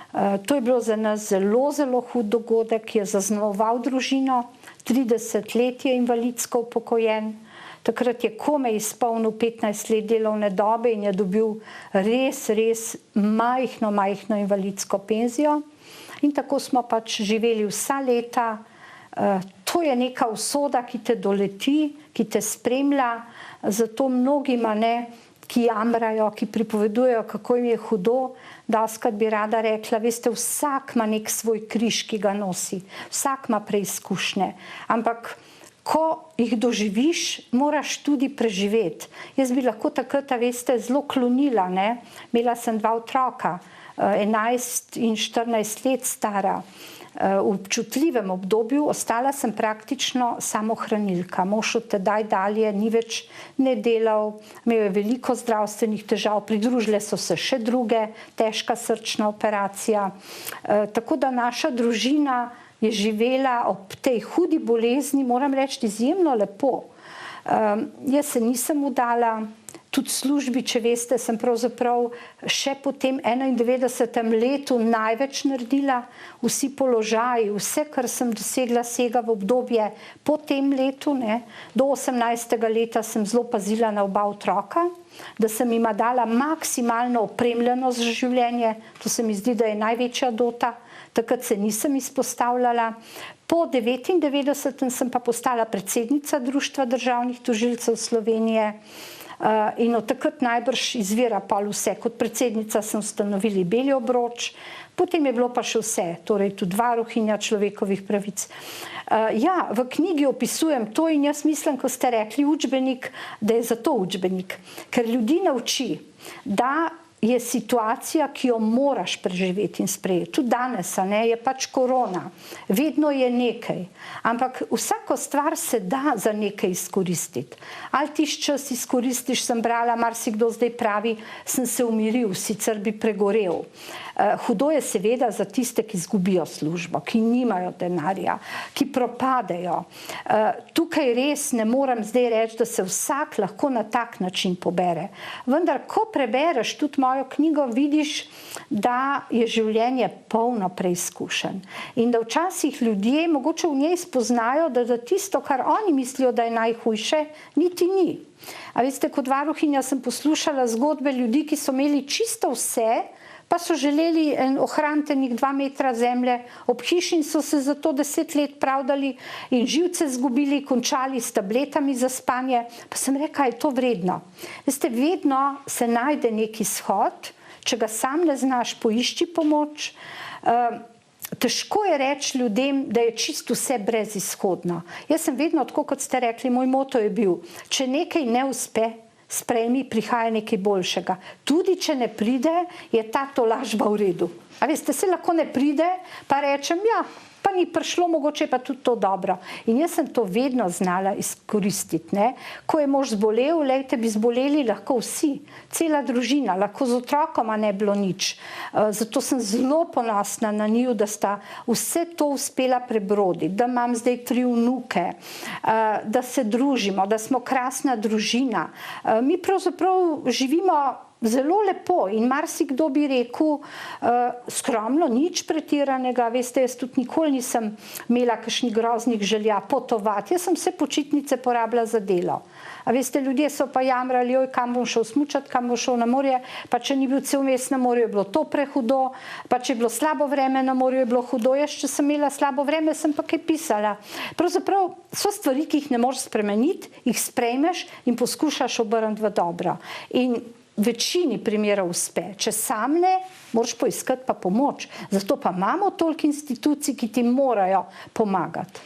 To je bilo za nas zelo hud dogodek, ki je zaznamoval družino, 30 let je invalidsko upokojen, takrat je komaj izpolnil 15 let delovne dobe in je dobil res majhno invalidsko penzijo. In tako smo pač živeli vsa leta. To je neka usoda, ki te doleti, ki te spremlja, zato mnogima ne, ki jamrajo, ki pripovedujejo, kako jim je hudo, dostikrat bi rada rekla, veste, vsak ima nek svoj križ, ki ga nosi, vsak ima preizkušnje. Ampak ko jih doživiš, moraš tudi preživeti. Jaz bi lahko takrat, veste, zelo klonila, ne? Imela sem 2 otroka, 11 in 14 let stara. V občutljivem obdobju ostala sem praktično samohranilka. Mož od tedaj dalje ni več ne delal, imel je veliko zdravstvenih težav, pridružile so se še druge, težka srčna operacija. Tako da naša družina je živela ob tej hudi bolezni, moram reči, izjemno lepo. Jaz se nisem udala, tudi službi, če veste, sem pravzaprav še po tem 91. letu največ naredila. Vsi položaji, vse, kar sem dosegla, sega v obdobje po tem letu, ne. Do 18. leta sem zelo pazila na oba otroka, da sem jima dala maksimalno opremljenost za življenje. To se mi zdi, da je največja dota. Takrat se nisem izpostavljala. Po 99. sem pa postala predsednica Društva državnih tožilcev Slovenije. In od takrat najbrž izvira pol vse. Kot predsednica sem ustanovili Beli obroč, potem je bilo pa še vse, torej tudi varuhinja človekovih pravic. Ja, v knjigi opisujem to in jaz mislim, ko ste rekli učbenik, da je zato učbenik, ker ljudi nauči, da je situacija, ki jo moraš preživeti in sprejeti. Tudi danes, ne, je pač korona. Vedno je nekaj. Ampak vsako stvar se da za nekaj izkoristiti. Ali tisti čas izkoristiš, sem brala, marsikdo zdaj pravi, sem se umiril, sicer bi pregorel. Hudo je seveda za tiste, ki izgubijo službo, ki nimajo denarja, ki propadejo. Tukaj res ne morem zdaj reči, da se vsak lahko na tak način pobere. Vendar, ko prebereš tudi mojo knjigo, vidiš, da je življenje polno preizkušenj. In da včasih ljudje mogoče v njej spoznajo, da tisto, kar oni mislijo, da je najhujše, niti ni. A veste, kot varuhinja sem poslušala zgodbe ljudi, ki so imeli čisto vse, pa so želeli ohraniti 2 metra zemlje ob hiši in so se za to 10 let pravdali in živce zgubili, končali s tabletami za spanje. Pa sem rekla, je to vredno. Veste, vedno se najde neki izhod, če ga sam ne znaš, poišči pomoč. Težko je reči ljudem, da je čisto vse brezizhodno. Jaz sem vedno, tako kot ste rekli, moj moto je bil, če nekaj ne uspe, sprejmi, prihaja nekaj boljšega. Tudi če ne pride, je ta tolažba v redu. A veste, se lahko ne pride, pa rečem, ja, pa ni prišlo, mogoče je pa tudi to dobro. In jaz sem to vedno znala izkoristiti, ne. Ko je mož zbolel, lejte, bi zboleli lahko vsi, cela družina, lahko z otrokoma ne bilo nič. Zato sem zelo ponosna na njiju, da sta vse to uspela prebroditi, da imam zdaj 3 vnuke, da se družimo, da smo krasna družina. Mi pravzaprav živimo zelo lepo in marsikdo bi rekel skromno, nič pretiranega. Veste, jaz tudi nikoli nisem imela kakšnih groznih želja potovati. Jaz sem vse počitnice porabila za delo. A veste, ljudje so pa jamrali, joj, kam bom šel smučati, kam bom šel na morje, pa če ni bil cel mesec na morju, je bilo to prehudo, pa če je bilo slabo vreme na morju, je bilo hudo. Jaz, če sem imela slabo vreme, sem pa kaj pisala. Pravzaprav so stvari, ki jih ne moreš spremeniti, jih sprejmeš in poskušaš obrniti v dobro. In večini primerov uspe. Če sam ne, moraš poiskati pa pomoč. Zato pa imamo toliko institucij, ki ti morajo pomagati.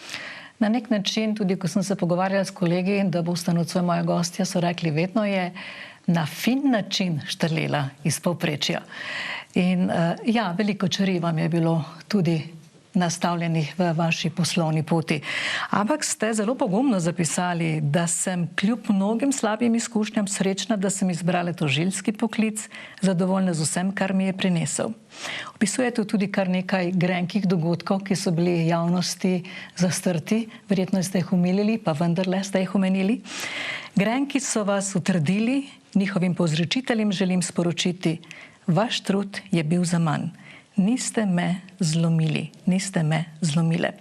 Na nek način, tudi ko sem se pogovarjala s kolegi, da boste nocoj moja gostja, so rekli, vedno je na fin način štrlela iz povprečja. In ja, veliko čeri vam je bilo tudi nastavljenih v vaši poslovni poti. Ampak ste zelo pogumno zapisali, da sem kljub mnogim slabim izkušnjam srečna, da sem izbrala tožilski poklic, zadovoljna z vsem, kar mi je prinesel. Opisujete tudi kar nekaj grenkih dogodkov, ki so bili javnosti zastrti, verjetno ste jih omilili, pa vendarle ste jih omenili. Grenki so vas utrdili, njihovim povzročiteljem želim sporočiti, vaš trud je bil zaman. Niste me zlomili, niste me zlomile.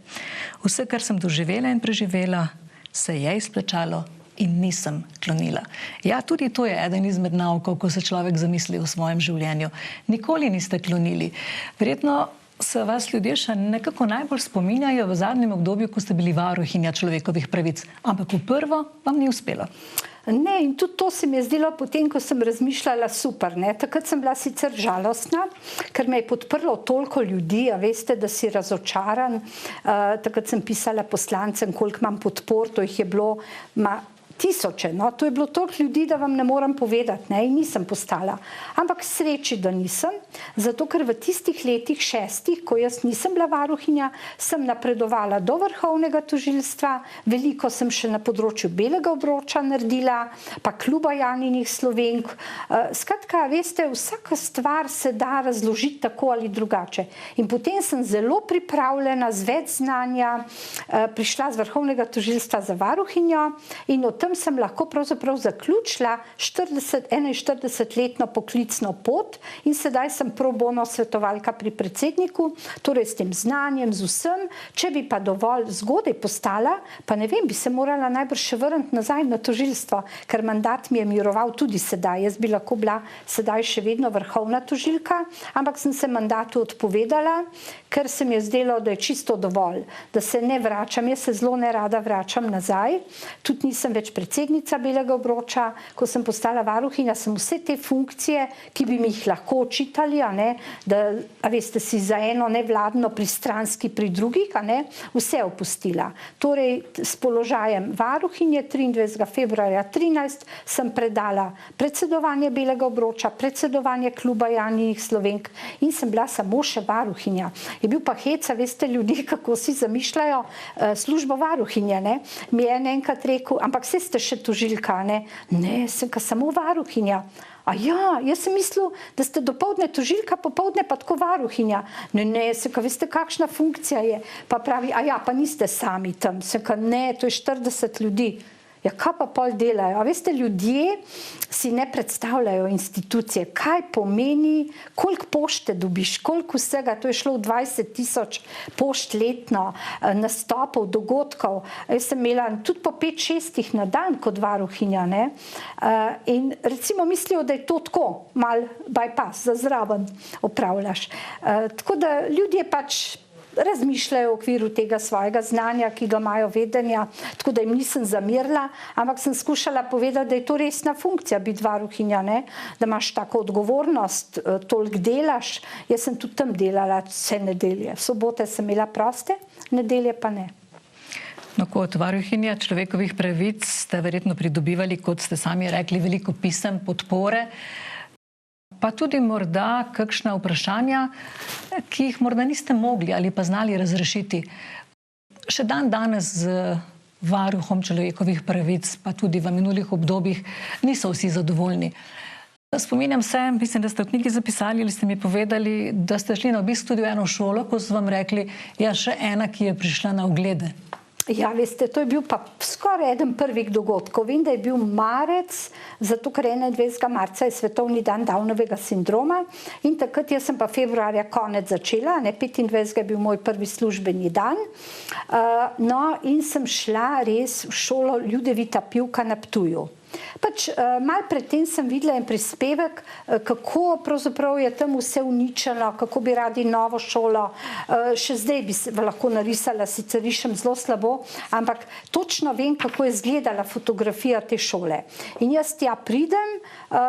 Vse, kar sem doživela in preživela, se je izplačalo in nisem klonila. Ja, tudi to je eden izmed naukov, ko se človek zamisli v svojem življenju. Nikoli niste klonili. Verjetno se vas ljudje še nekako najbolj spominjajo v zadnjem obdobju, ko ste bili varuhinja človekovih pravic. Ampak v prvo vam ni uspelo. Ne, in tudi to se mi je zdelo potem, ko sem razmišljala super. Ne. Takrat sem bila sicer žalostna, ker me je podprlo toliko ljudi, a veste, da si razočaran. Takrat sem pisala poslancem, koliko imam podpor, to jih je bilo tisoče, no, to je bilo toliko ljudi, da vam ne moram povedati, ne, in nisem postala. Ampak sreči, da nisem, zato ker v tistih letih 6, ko jaz nisem bila varuhinja, sem napredovala do vrhovnega tožilstva, veliko sem še na področju belega obroča naredila, pa kluba Janinih Slovenk. Skratka, veste, vsaka stvar se da razložiti tako ali drugače. In potem sem zelo pripravljena, z več znanja, prišla z vrhovnega tožilstva za varuhinjo in od tam sem lahko pravzaprav zaključila 41-letno poklicno pot in sedaj sem pro bono svetovalka pri predsedniku, torej s tem znanjem, z vsem. Če bi pa dovolj zgodaj postala, pa ne vem, bi se morala najbrž še vrniti nazaj na tožilstvo, ker mandat mi je miroval tudi sedaj. Jaz bi lahko bila sedaj še vedno vrhovna tožilka, ampak sem se mandatu odpovedala, ker se mi je zdelo, da je čisto dovolj, da se ne vračam. Jaz se zelo nerada vračam nazaj, tudi nisem več predsednica belega obroča. Ko sem postala varuhinja, sem vse te funkcije, ki bi mi jih lahko očitali, a ne, da, a veste, si za eno nevladno pristranski pri drugih, a ne, vse opustila. Torej, s položajem varuhinje 23. februarja 13 sem predala predsedovanje belega obroča, predsedovanje kluba Janinih Slovenk in sem bila samo še varuhinja. Je bil pa heca, veste, ljudje, kako si zamišljajo službo varuhinje, ne. Mi je enkrat rekel, ampak vse ste še tožilka, ne? Ne, sem ka samo varuhinja. A ja, jaz sem mislil, da ste dopoldne tožilka, popoldne pa tako varuhinja. Ne, sem ka, veste, kakšna funkcija je? Pa pravi, a ja, pa niste sami tam. Sem ka, ne, to je 40 ljudi. Ja, kaj pa pol delajo? A veste, ljudje si ne predstavljajo institucije, kaj pomeni, koliko pošte dobiš, koliko vsega, to je šlo v 20 000 pošt letno, nastopov, dogodkov. Jaz sem imela tudi po 5-6 na dan kot varuhinja, ne? In recimo mislijo, da je to tako, mal bypass, za zraven opravljaš. Tako da ljudje pač razmišljajo v okviru tega svojega znanja, ki ga imajo vedenja, tako da jim nisem zamerila, ampak sem skušala povedati, da je to resna funkcija biti varuhinja, ne? Da imaš tako odgovornost, toliko delaš. Jaz sem tudi tam delala vse nedelje. Sobote sem imela proste, nedelje pa ne. No, kot varuhinja človekovih pravic ste verjetno pridobivali, kot ste sami rekli, veliko pisem, podpore, pa tudi morda kakšna vprašanja, ki jih morda niste mogli ali pa znali razrešiti. Še danes z varuhom človekovih pravic, pa tudi v minulih obdobjih, niso vsi zadovoljni. Spominjam se, mislim, da ste v knjigi zapisali ali ste mi povedali, da ste šli na obisk tudi v eno šolo, ko so vam rekli, ja, še ena, ki je prišla na oglede. Ja, veste, to je bil pa skoraj eden prvih dogodkov. Vem, da je bil marec, zato ker 21. marca je svetovni dan Downovega sindroma in takrat jaz sem pa februarja konec začela, ne, 25. je bil moj prvi službeni dan. No, in sem šla res v šolo Ljudevita Pivka na Ptuju. Pač malo predtem sem videla en prispevek, kako pravzaprav je tam vse uničeno, kako bi radi novo šolo. Še zdaj bi se lahko narisala, sicer rišem zelo slabo, ampak točno vem, kako je izgledala fotografija te šole. In jaz tja pridem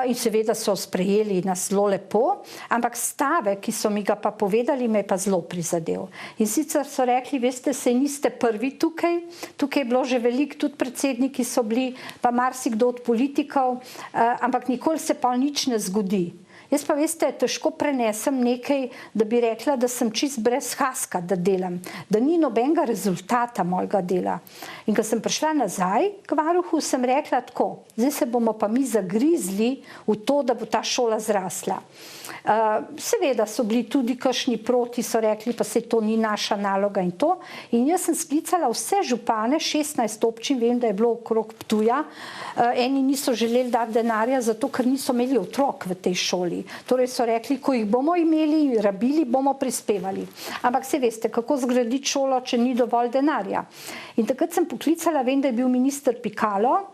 in seveda so sprejeli nas zelo lepo, ampak stavek, ki so mi ga pa povedali, me je pa zelo prizadel. In sicer so rekli, veste, saj niste prvi tukaj, tukaj je bilo že veliko, tudi predsedniki so bili, pa marsikdo od politikov, ampak nikoli se pa nič ne zgodi. Jaz pa, veste, težko prenesem nekaj, da bi rekla, da sem čist brez haska, da delam, da ni nobenega rezultata mojega dela. In ko sem prišla nazaj k varuhu, sem rekla tako, zdaj se bomo pa mi zagrizli v to, da bo ta šola zrasla. Seveda so bili tudi kakšni proti, so rekli, pa se to ni naša naloga in to. In jaz sem sklicala vse župane, 16 občin, vem, da je bilo okrog Ptuja. Eni niso želeli dati denarja, zato ker niso imeli otrok v tej šoli. Torej so rekli, ko jih bomo imeli, rabili, bomo prispevali. Ampak se veste, kako zgraditi šolo, če ni dovolj denarja. In takrat sem poklicala, vem, da je bil minister Pikalo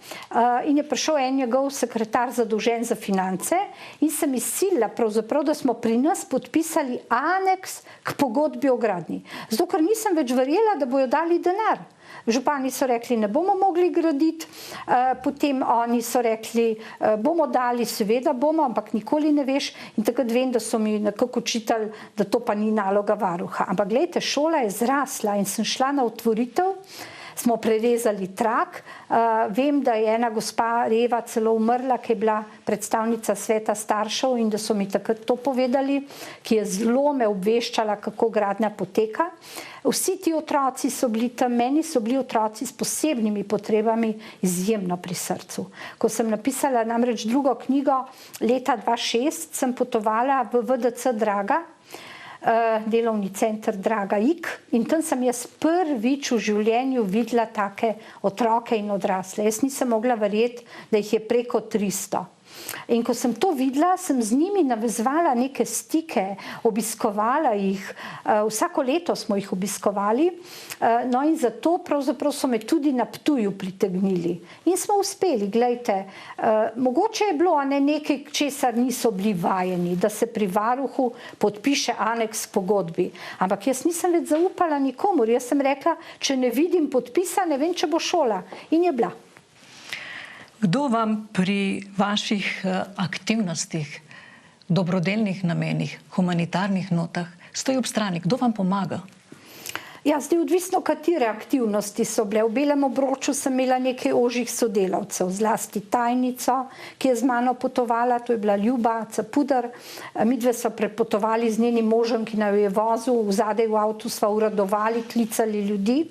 in je prišel en njegov sekretar zadolžen za finance in sem izsilila pravzaprav, da smo pri nas podpisali aneks k pogodbi o gradnji. Zato, ker nisem več verjela, da bojo dali denar. Župani so rekli, ne bomo mogli graditi, potem oni so rekli, bomo dali, seveda bomo, ampak nikoli ne veš. In takrat vem, da so mi nekako učitali, da to pa ni naloga varuha. Ampak gledajte, šola je zrasla in sem šla na otvoritev, smo prerezali trak. Vem, da je ena gospa Reva celo umrla, ki je bila predstavnica sveta staršev in da so mi takrat to povedali, ki je zelo me obveščala, kako gradnja poteka. Vsi ti otroci so bili tam, meni so bili otroci s posebnimi potrebami izjemno pri srcu. Ko sem napisala namreč drugo knjigo, leta 2006 sem potovala v VDC Draga, delovni center Draga Ig, in tam sem jaz prvič v življenju videla take otroke in odrasle. Jaz nisem mogla verjeti, da jih je preko 300. In ko sem to videla, sem z njimi navezovala neke stike, obiskovala jih, vsako leto smo jih obiskovali, no in zato pravzaprav so me tudi na Ptuju pritegnili. In smo uspeli, gledajte, mogoče je bilo nekaj, česar niso bili vajeni, da se pri varuhu podpiše aneks pogodbi. Ampak jaz nisem več zaupala nikomur, jaz sem rekla, če ne vidim podpisa, ne vem, če bo šola. In je bila. Kdo vam pri vaših aktivnostih, dobrodelnih namenih, humanitarnih notah stoji ob strani? Kdo vam pomaga? Ja, zdaj odvisno, katere aktivnosti so bile. V Belem obroču sem imela nekaj ožjih sodelavcev, zlasti tajnico, ki je z mano potovala, to je bila Ljuba Capuder. Midve so prepotovali z njenim možem, ki naj je vozil, vzadej v avtu sva uradovali, klicali ljudi.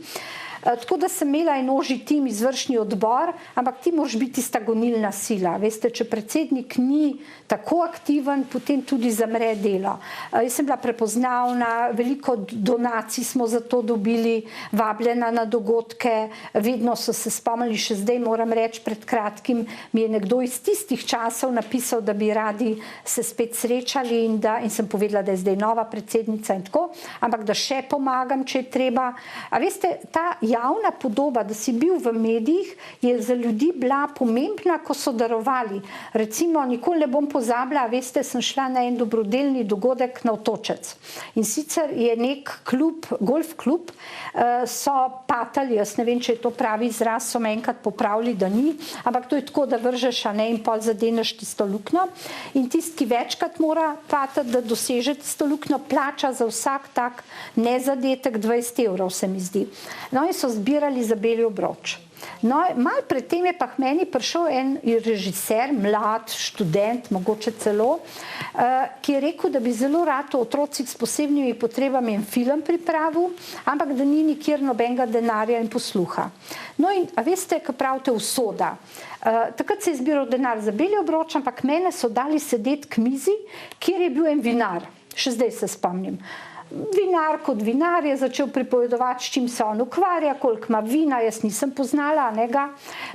Tako da sem imela en ožji tim, izvršni odbor, ampak ti moraš biti tista gonilna sila. Veste, če predsednik ni tako aktiven, potem tudi zamre delo. Jaz sem bila prepoznavna, veliko donacij smo za to dobili, vabljena na dogodke, vedno so se spomnili, še zdaj moram reči, pred kratkim mi je nekdo iz tistih časov napisal, da bi radi se spet srečali in sem povedala, da je zdaj nova predsednica in tako, ampak da še pomagam, če je treba. A veste, ta javna podoba, da si bil v medijih, je za ljudi bila pomembna, ko so darovali. Recimo, nikoli ne bom pozabila, veste, sem šla na en dobrodelni dogodek na Otočec. In sicer je nek klub, golf klub, so patali, jaz ne vem, če je to pravi izraz, so me enkrat popravili, da ni, ampak to je tako, da vržeš, in pol zadeneš tisto luknjo. In tisti, ki večkrat mora patati, da doseže tisto luknjo, plača za vsak tak nezadetek 20 €, se mi zdi. No, in so zbirali za Beli obroč. No, malo pred tem je pa k meni prišel en režiser, mlad, študent, mogoče celo, ki je rekel, da bi zelo rad o otrocih s posebnimi potrebami en film pripravil, ampak da ni nikjer nobenega denarja in posluha. No in, a veste, kaj pravite, usoda. Takrat se je zbiral denar za Beli obroč, ampak mene so dali sedeti k mizi, kjer je bil en vinar. Še zdaj se spomnim. Vinar kot vinar je začel pripovedovati, s čim se on ukvarja, koliko ima vina, jaz nisem poznala, ga.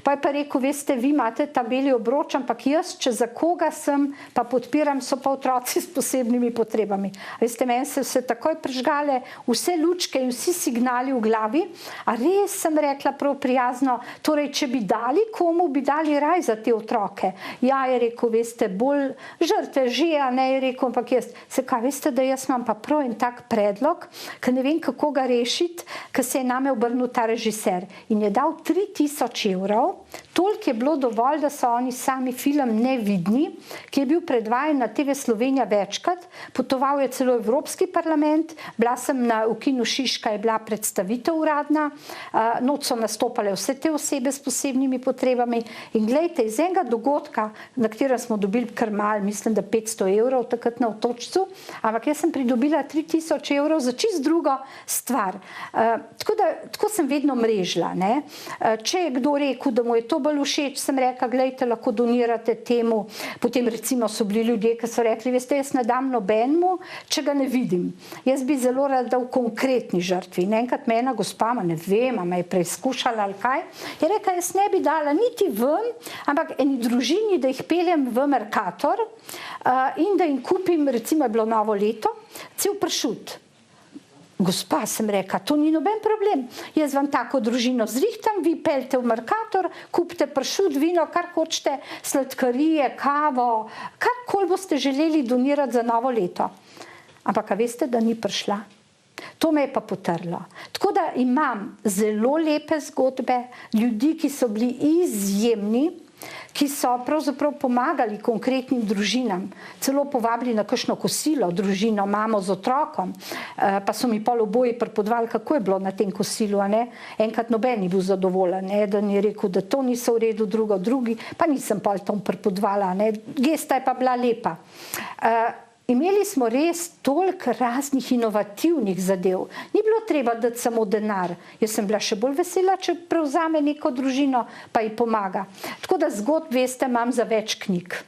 Pa je pa rekel, veste, vi imate ta Beli obroč, ampak jaz, če za koga sem, pa podpiram, so pa otroci s posebnimi potrebami. Veste, meni so se takoj prižgale vse lučke in vsi signali v glavi, a res sem rekla prav prijazno, torej, če bi dali komu, bi dali raj za te otroke. Ja, je rekel, veste, bolj žrtve že, je rekel, ampak jaz, se kaj, veste, da jaz imam pa prav en tak predlog, ker ne vem, kako ga rešiti, ker se je name obrnil ta režiser in je dal 3000 €, toliko je bilo dovolj, da so oni sami film Nevidni, ki je bil predvajan na TV Slovenija večkrat, potoval je celo Evropski parlament, bila sem v kinu Šiška, je bila predstavitev uradna, noč so nastopale vse te osebe s posebnimi potrebami in gledajte, iz enega dogodka, na katerem smo dobili kar malo, mislim, da 500 € takrat na Otočcu, ampak jaz sem pridobila 3000 € za čist drugo stvar. Tako sem vedno mrežila. Če je kdo rekel, da mu je to bolj všeč, sem rekla, gledajte, lahko donirate temu. Potem recimo so bili ljudje, ki so rekli, veste, jaz ne dam nobenemu, če ga ne vidim. Jaz bi zelo rada v konkretni žrtvi. Enkrat me ena gospa, ne vem, me je preizkušala ali kaj, je rekla, jaz ne bi dala niti ven, ampak eni družini, da jih peljem v Mercator in da jim kupim, recimo je bilo novo leto, cel pršut. Gospa, sem rekla, to ni noben problem. Jaz vam tako družino zrihtam, vi peljte v Mercator, kupite pršut, vino, kar hočete, sladkarije, kavo, karkoli boste želeli donirati za novo leto. Ampak a veste, da ni prišla? To me je pa potrlo. Tako da imam zelo lepe zgodbe, ljudi, ki so bili izjemni, ki so pravzaprav pomagali konkretnim družinam, celo povabili na kakšno kosilo družino, mamo z otrokom, pa so mi pol oboji prepodvali, kako je bilo na tem kosilu, a ne? Enkrat noben ni bil zadovoljen, eden je rekel, da to niso v redu, drugi, pa nisem pol tom prepodvala, ne? Gesta je pa bila lepa. Imeli smo res toliko raznih inovativnih zadev. Ni bilo treba dati samo denar. Jaz sem bila še bolj vesela, če prevzame neko družino, pa ji pomaga. Tako da zgodb, veste, imam za več knjig.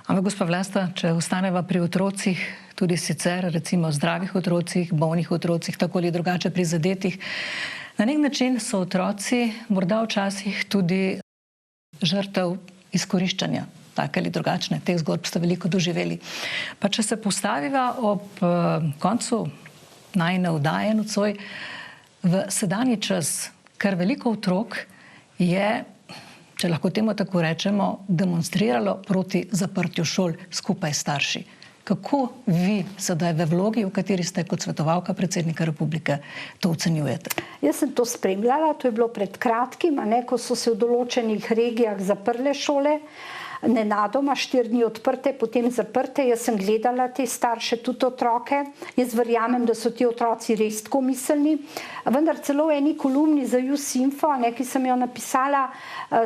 Ampak, gospa Vlasta, če ostaneva pri otrocih, tudi sicer, recimo zdravih otrocih, bolnih otrocih, tako ali drugače prizadetih, na nek način so otroci morda včasih tudi žrtev izkoriščanja. Take ali drugačne, teh zgodb ste veliko doživeli. Pa če se postaviva ob koncu najine vdaje nocoj v sedanji čas, ker veliko otrok je, če lahko temu tako rečemo, demonstriralo proti zaprtju šol skupaj s starši. Kako vi sedaj v vlogi, v kateri ste kot svetovalka predsednika Republike, to ocenjujete? Jaz sem to spremljala, to je bilo pred kratkim, ko so se v določenih regijah zaprle šole, nenadoma 4 dni odprte, potem zaprte. Jaz sem gledala te starše, tudi otroke. Jaz verjamem, da so ti otroci res tako miselni. Vendar celo v eni kolumni za Jusinfo, ki sem jo napisala,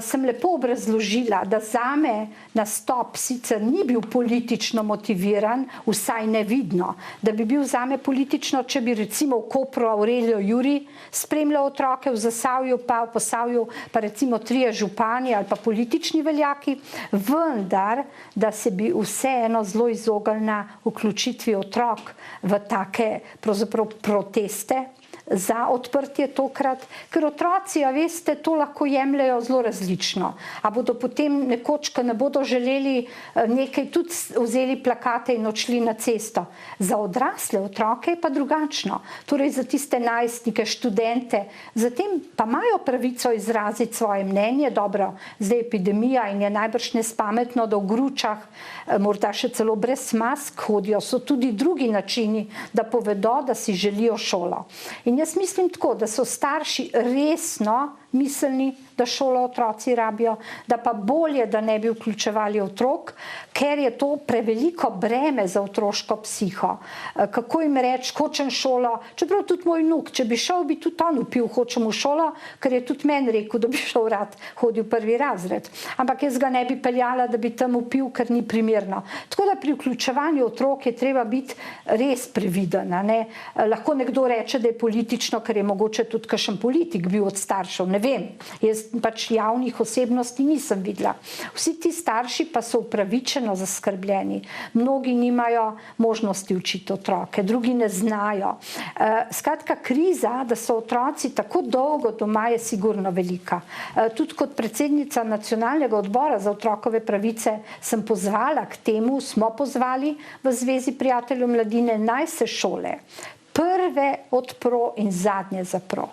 sem lepo obrazložila, da zame nastop sicer ni bil politično motiviran, vsaj nevidno. Da bi bil zame politično, če bi recimo v Kopru Aurelio Juri spremljal otroke, v Zasavju pa v Posavju pa recimo 3 župani ali pa politični veljaki, vendar, da se bi vseeno zelo izognila vključitvi otrok v take pravzaprav proteste za odprtje tokrat, ker otroci, a veste, to lahko jemljajo zelo različno. A bodo potem nekoč, ko ne bodo želeli nekaj, tudi vzeli plakate in odšli na cesto. Za odrasle otroke je pa drugačno. Torej za tiste najstnike, študente, zatem pa imajo pravico izraziti svoje mnenje. Dobro, zdaj epidemija in je najbrž nespametno, da v gručah, morda še celo brez mask hodijo, so tudi drugi načini, da povedo, da si želijo šolo. In jaz mislim tako, da so starši resno miselni, da šolo otroci rabijo, da pa bolje, da ne bi vključevali otrok, ker je to preveliko breme za otroško psiho. Kako jim reči, hočem šolo, čeprav tudi moj vnuk, če bi šel, bi tudi on vpil, hočem v šolo, ker je tudi meni rekel, da bi šel rad, hodil 1. razred. Ampak jaz ga ne bi peljala, da bi tam vpil, ker ni primerno. Tako da pri vključevanju otrok je treba biti res previden. Lahko nekdo reče, da je politično, ker je mogoče tudi kakšen politik bil od staršev, ne vem. Jaz pač javnih osebnosti nisem videla. Vsi ti starši pa so upravičeno zaskrbljeni. Mnogi nimajo možnosti učiti otroke, drugi ne znajo. Skratka, kriza, da so otroci tako dolgo doma, je sigurno velika. Tudi kot predsednica Nacionalnega odbora za otrokove pravice sem pozvala k temu, smo pozvali v Zvezi prijateljev mladine, naj se šole prve odpro in zadnje zapro.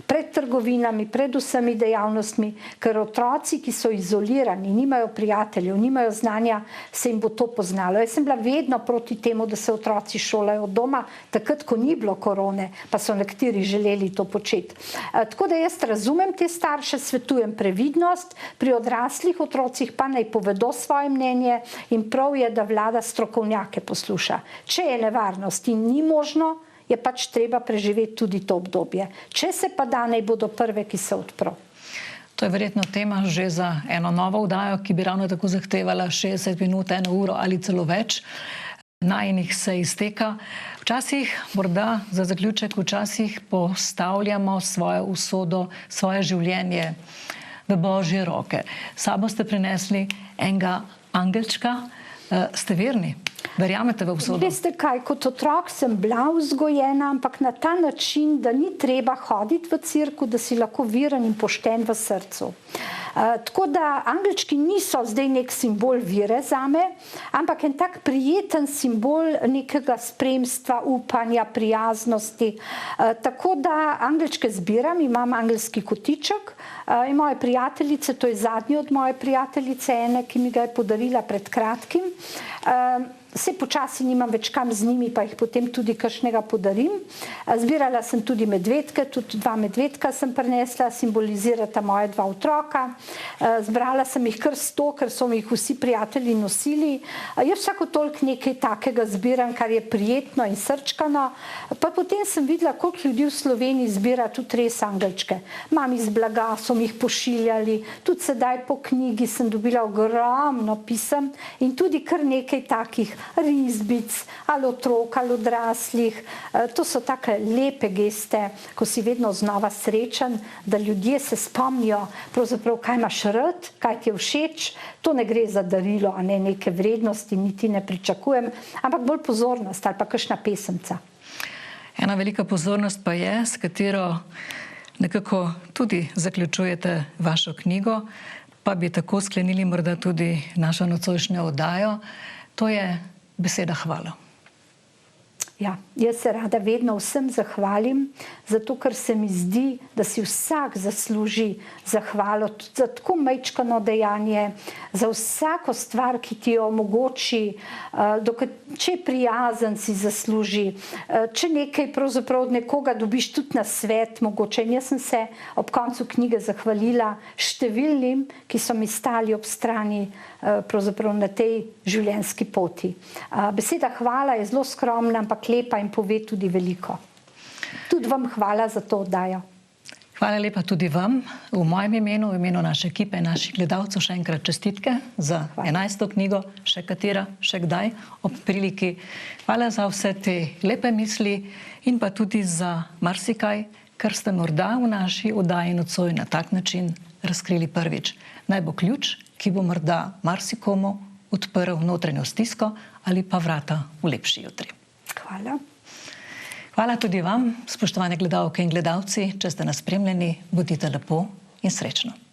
Pred trgovinami, pred vsemi dejavnostmi, ker otroci, ki so izolirani, nimajo prijateljev, nimajo znanja, se jim bo to poznalo. Jaz sem bila vedno proti temu, da se otroci šolajo od doma, takrat, ko ni bilo korone, pa so nekateri želeli to početi. Tako da jaz razumem te starše, svetujem previdnost, pri odraslih otrocih pa naj povedo svoje mnenje in prav je, da vlada strokovnjake posluša. Če je nevarnost in ni možno, je pač treba preživeti tudi to obdobje. Če se pa da, naj bodo prve, ki se odpro. To je verjetno tema že za eno novo vdajo, ki bi ravno tako zahtevala 60 minut, 1 uro ali celo več. Najinih se izteka. Včasih, morda za zaključek, včasih postavljamo svojo usodo, svoje življenje v Božje roke. Sabo ste prinesli enega angelčka. Ste verni? Verjamete v usodo? Veste kaj, kot otrok sem bila vzgojena, ampak na ta način, da ni treba hoditi v cerkev, da si lahko veren in pošten v srcu. Tako da angelčki niso zdaj nek simbol vere zame, ampak en tak prijeten simbol nekega spremstva, upanja, prijaznosti. Tako da angelčke zbiram, imam angelski kotiček in moje prijateljice, to je zadnji od moje prijateljice, ene, ki mi ga je podarila pred kratkim, se počasi nimam več kam z njimi, pa jih potem tudi kakšnega podarim. Zbirala sem tudi medvedke, tudi 2 medvedka sem prinesla, simbolizirata moje 2 otroka. Zbrala sem jih kar 100, ker so mi jih vsi prijatelji nosili. Jaz vsako toliko nekaj takega zbiram, kar je prijetno in srčkano. Pa potem sem videla, koliko ljudi v Sloveniji zbira tudi res angelčke. Mam iz blaga, so mi jih pošiljali, tudi sedaj po knjigi sem dobila ogromno pisem in tudi kar nekaj takih risbic, ali otrok, ali odraslih. To so take lepe geste, ko si vedno znova srečen, da ljudje se spomnijo, pravzaprav, kaj imaš rad, kaj ti je všeč. To ne gre za darilo, a ne neke vrednosti, niti ne pričakujem, ampak bolj pozornost ali pa kakšna pesemca. Ena velika pozornost pa je, s katero nekako tudi zaključujete vašo knjigo, pa bi tako sklenili morda tudi našo nocojšnjo oddajo. To je beseda hvala. Ja, jaz se rada vedno vsem zahvalim, zato ker se mi zdi, da si vsak zasluži zahvalo, tudi za tako majčkano dejanje, za vsako stvar, ki ti jo omogoči, če je prijazen, si zasluži, če nekaj pravzaprav od nekoga dobiš tudi na svet, mogoče. In jaz sem se ob koncu knjige zahvalila številnim, ki so mi stali ob strani pravzaprav na tej življenjski poti. Beseda hvala je zelo skromna, ampak lepa in pove tudi veliko. Tudi vam hvala za to oddajo. Hvala lepa tudi vam. V mojem imenu, v imenu naše ekipe, naših gledalcev še enkrat čestitke za 11. knjigo, še katera, še kdaj, ob priliki. Hvala za vse te lepe misli in pa tudi za marsikaj, kar ste morda v naši oddaji nocoj na tak način razkrili prvič. Naj bo ključ, ki bo morda marsikomu odprl notranjo stisko ali pa vrata v lepši jutri. Hvala. Hvala tudi vam, spoštovane gledalke in gledalci, če ste nas spremljali, bodite lepo in srečno.